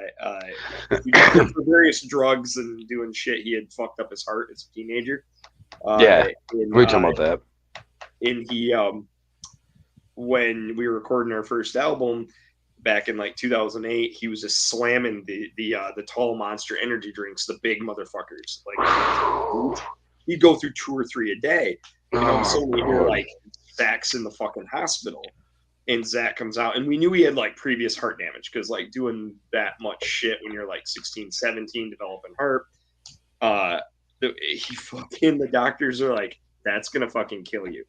Speaker 3: various drugs and doing shit. He had fucked up his heart as a teenager.
Speaker 2: Yeah.
Speaker 3: And,
Speaker 2: We're talking about that.
Speaker 3: and he when we were recording our first album back in like 2008, he was just slamming the tall monster energy drinks, the big motherfuckers. Like he'd go through 2 or 3 a day. And all of a sudden we hear like Zach's in the fucking hospital. And Zach comes out, and we knew he had like previous heart damage because like doing that much shit when you're like 16, 17, developing heart, the doctors are like, that's gonna fucking kill you.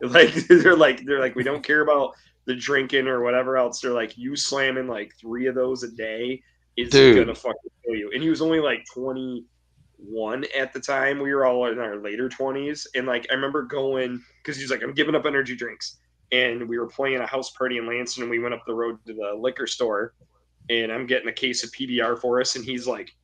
Speaker 3: Like they're like, we don't care about the drinking or whatever else. They're like, you slamming like 3 of those a day is
Speaker 2: Dude.
Speaker 3: gonna fucking kill you. And he was only like 21 at the time. We were all in our later 20s, and like I remember going because he's like, I'm giving up energy drinks. And we were playing a house party in Lansing, and we went up the road to the liquor store, and I'm getting a case of PBR for us, and he's like,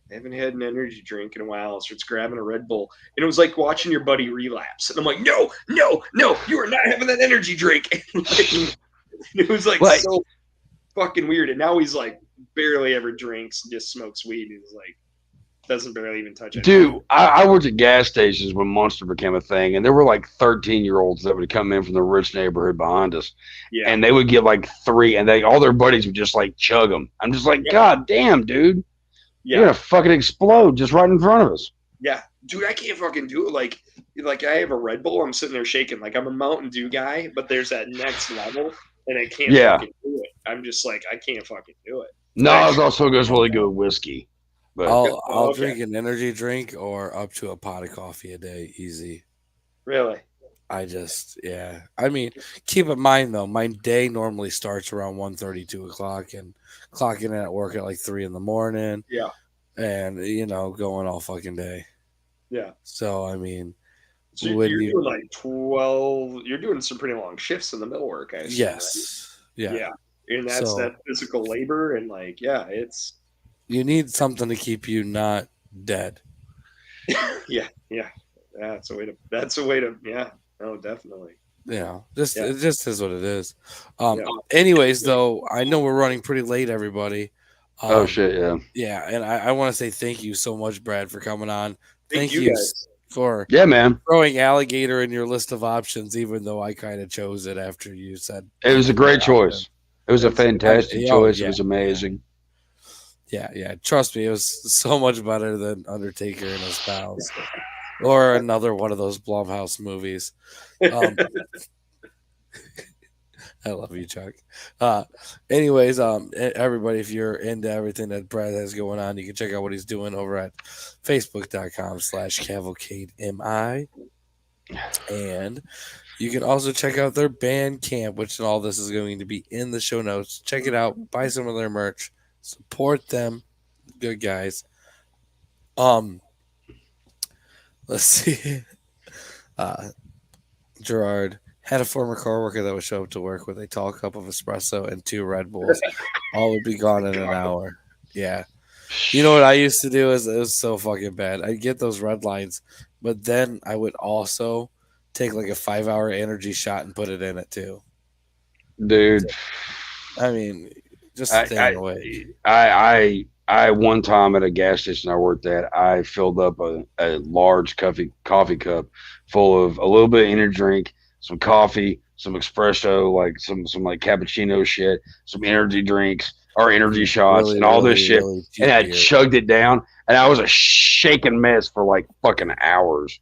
Speaker 3: I haven't had an energy drink in a while. So it's grabbing a Red Bull. And it was like watching your buddy relapse. And I'm like, no, you are not having that energy drink. It was like so fucking weird. And now he's like barely ever drinks, just smokes weed. He's like, doesn't barely even touch it.
Speaker 2: Dude, I worked at gas stations when Monster became a thing, and there were like 13-year-olds that would come in from the rich neighborhood behind us,
Speaker 3: Yeah.
Speaker 2: and they would get like 3, and all their buddies would just like chug them. I'm just like, God damn, dude, you're gonna fucking explode just right in front of us.
Speaker 3: Yeah, dude, I can't fucking do it. Like I have a Red Bull, I'm sitting there shaking. Like I'm a Mountain Dew guy, but there's that next level, and I can't fucking do it. I'm just like, I can't fucking do it.
Speaker 2: Nas also goes really good with whiskey. But
Speaker 1: I'll drink an energy drink or up to a pot of coffee a day, easy.
Speaker 3: Really?
Speaker 1: I mean, keep in mind though, my day normally starts around 1:30, 2 o'clock, and clocking in at work at like 3 in the morning.
Speaker 3: Yeah.
Speaker 1: And going all fucking day.
Speaker 3: Yeah.
Speaker 1: So I mean,
Speaker 3: so you're doing like 12. You're doing some pretty long shifts in the middle work, I assume.
Speaker 1: Yes.
Speaker 3: Right? Yeah. And that's that physical labor, and like, it's.
Speaker 1: You need something to keep you not dead.
Speaker 3: Yeah. That's a way to. Yeah. No, definitely.
Speaker 1: It just is what it is. Anyways, though, I know we're running pretty late, everybody.
Speaker 2: Oh shit, yeah.
Speaker 1: Yeah, and I want to say thank you so much, Brad, for coming on.
Speaker 3: Thank you guys.
Speaker 1: For
Speaker 2: man,
Speaker 1: throwing Alligator in your list of options, even though I kind of chose it after you said
Speaker 2: it was a great choice. It was a fantastic choice. It was amazing.
Speaker 1: Yeah. Trust me, it was so much better than Undertaker and his pals, or another one of those Blumhouse movies. I love you, Chuck. Anyways, everybody, if you're into everything that Brad has going on, you can check out what he's doing over at facebook.com/cavalcademi. And you can also check out their Bandcamp, which all this is going to be in the show notes. Check it out. Buy some of their merch. Support them. Good guys. Let's see. Gerard had a former coworker that would show up to work with a tall cup of espresso and 2 Red Bulls. All would be gone in an hour. Yeah. You know what I used to do? It was so fucking bad. I'd get those red lines, but then I would also take like a 5 hour energy shot and put it in it too.
Speaker 2: dude.
Speaker 1: I mean, just
Speaker 2: I,
Speaker 1: staying awake.
Speaker 2: I one time at a gas station I worked at, I filled up a large coffee cup full of a little bit of energy drink, some coffee, some espresso, like some like cappuccino shit, some energy drinks or energy shots,
Speaker 1: Really,
Speaker 2: and all this
Speaker 1: really,
Speaker 2: shit,
Speaker 1: really
Speaker 2: and
Speaker 1: cheap
Speaker 2: I
Speaker 1: beer.
Speaker 2: chugged it down, and I was a shaking mess for like fucking hours.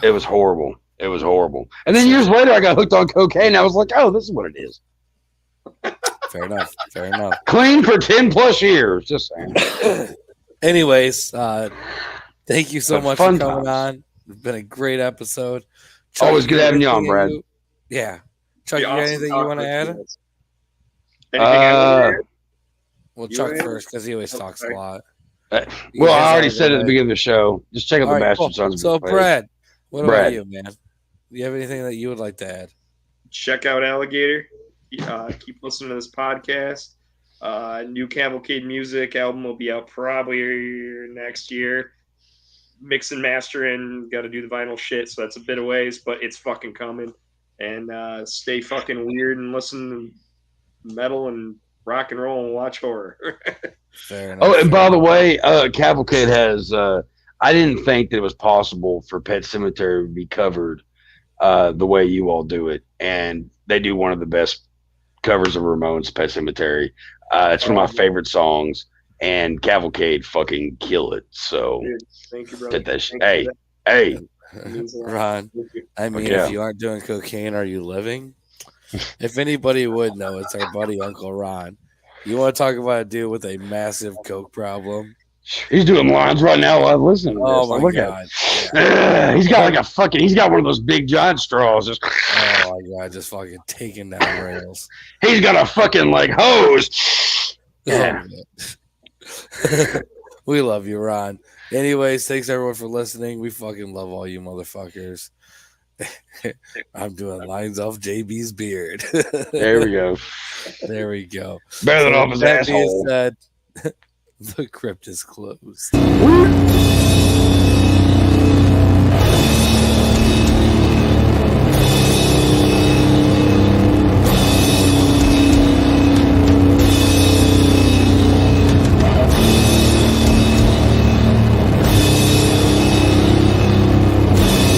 Speaker 2: It was horrible. It was horrible. And then years later, I got hooked on cocaine. And I was like, oh, this is what it is.
Speaker 1: Fair enough. Fair enough.
Speaker 2: Clean for 10 plus years. Just saying.
Speaker 1: Anyways, thank you so
Speaker 2: But
Speaker 1: much for
Speaker 2: fun
Speaker 1: coming
Speaker 2: times.
Speaker 1: on. It's been a great episode.
Speaker 2: Always good having you on,
Speaker 1: anything
Speaker 2: Brad.
Speaker 1: Yeah. Chuck,
Speaker 3: Be
Speaker 1: you got
Speaker 3: awesome
Speaker 1: anything you want to
Speaker 3: talking
Speaker 1: add?
Speaker 3: with you. Anything I want to add?
Speaker 1: Well,
Speaker 3: You
Speaker 1: Chuck
Speaker 3: add?
Speaker 1: first because he always talks a
Speaker 3: Okay.
Speaker 1: lot.
Speaker 2: Well, I
Speaker 1: guys
Speaker 2: already
Speaker 1: have a
Speaker 2: said
Speaker 1: good
Speaker 2: at the
Speaker 1: night.
Speaker 2: beginning of the show. Just check out
Speaker 1: All
Speaker 2: the
Speaker 1: right,
Speaker 2: Bastard
Speaker 1: cool.
Speaker 2: Sons.
Speaker 1: So, Brad, what about
Speaker 2: Brad.
Speaker 1: you, man? Do you have anything that you would like to add?
Speaker 3: Check out Alligator. Keep listening to this podcast. New Cavalcade Music album will be out probably next year. Mix and mastering, got to do the vinyl shit, so that's a bit of ways, but it's fucking coming. And stay fucking weird and listen to metal and rock and roll and watch horror.
Speaker 1: Fair enough.
Speaker 2: Oh, and
Speaker 1: fair
Speaker 2: by the
Speaker 1: enough.
Speaker 2: way, Cavalcade has. I didn't think that it was possible for Pet Cemetery to be covered the way you all do it, and they do one of the best covers of Ramones' Pet Cemetery. It's one of my favorite songs, and Cavalcade fucking kill it. So
Speaker 3: Dude, thank you, brother.
Speaker 2: hit that shit.
Speaker 3: Thank you
Speaker 2: Hey,
Speaker 3: for that. It means a lot.
Speaker 1: Ron,
Speaker 3: Thank you.
Speaker 1: I mean,
Speaker 2: yeah.
Speaker 1: if you aren't doing cocaine, are you living? If anybody would know, it's our buddy Uncle Ron. You want to talk about a dude with a massive coke problem?
Speaker 2: He's doing lines right now while I'm listening to this.
Speaker 1: Oh my
Speaker 2: Look
Speaker 1: god!
Speaker 2: at it. He's got like a fucking. He's got one of those big giant straws. Just,
Speaker 1: Oh my god! Just fucking taking down rails.
Speaker 2: he's got a fucking like hose. Yeah.
Speaker 1: Oh, we love you, Ron. Anyways, thanks everyone for listening. We fucking love all you motherfuckers. I'm doing lines off JB's beard.
Speaker 2: There we go.
Speaker 1: There we go.
Speaker 2: Better than
Speaker 1: So
Speaker 2: off his
Speaker 1: that being
Speaker 2: asshole.
Speaker 1: said, the crypt is closed.
Speaker 2: Woo.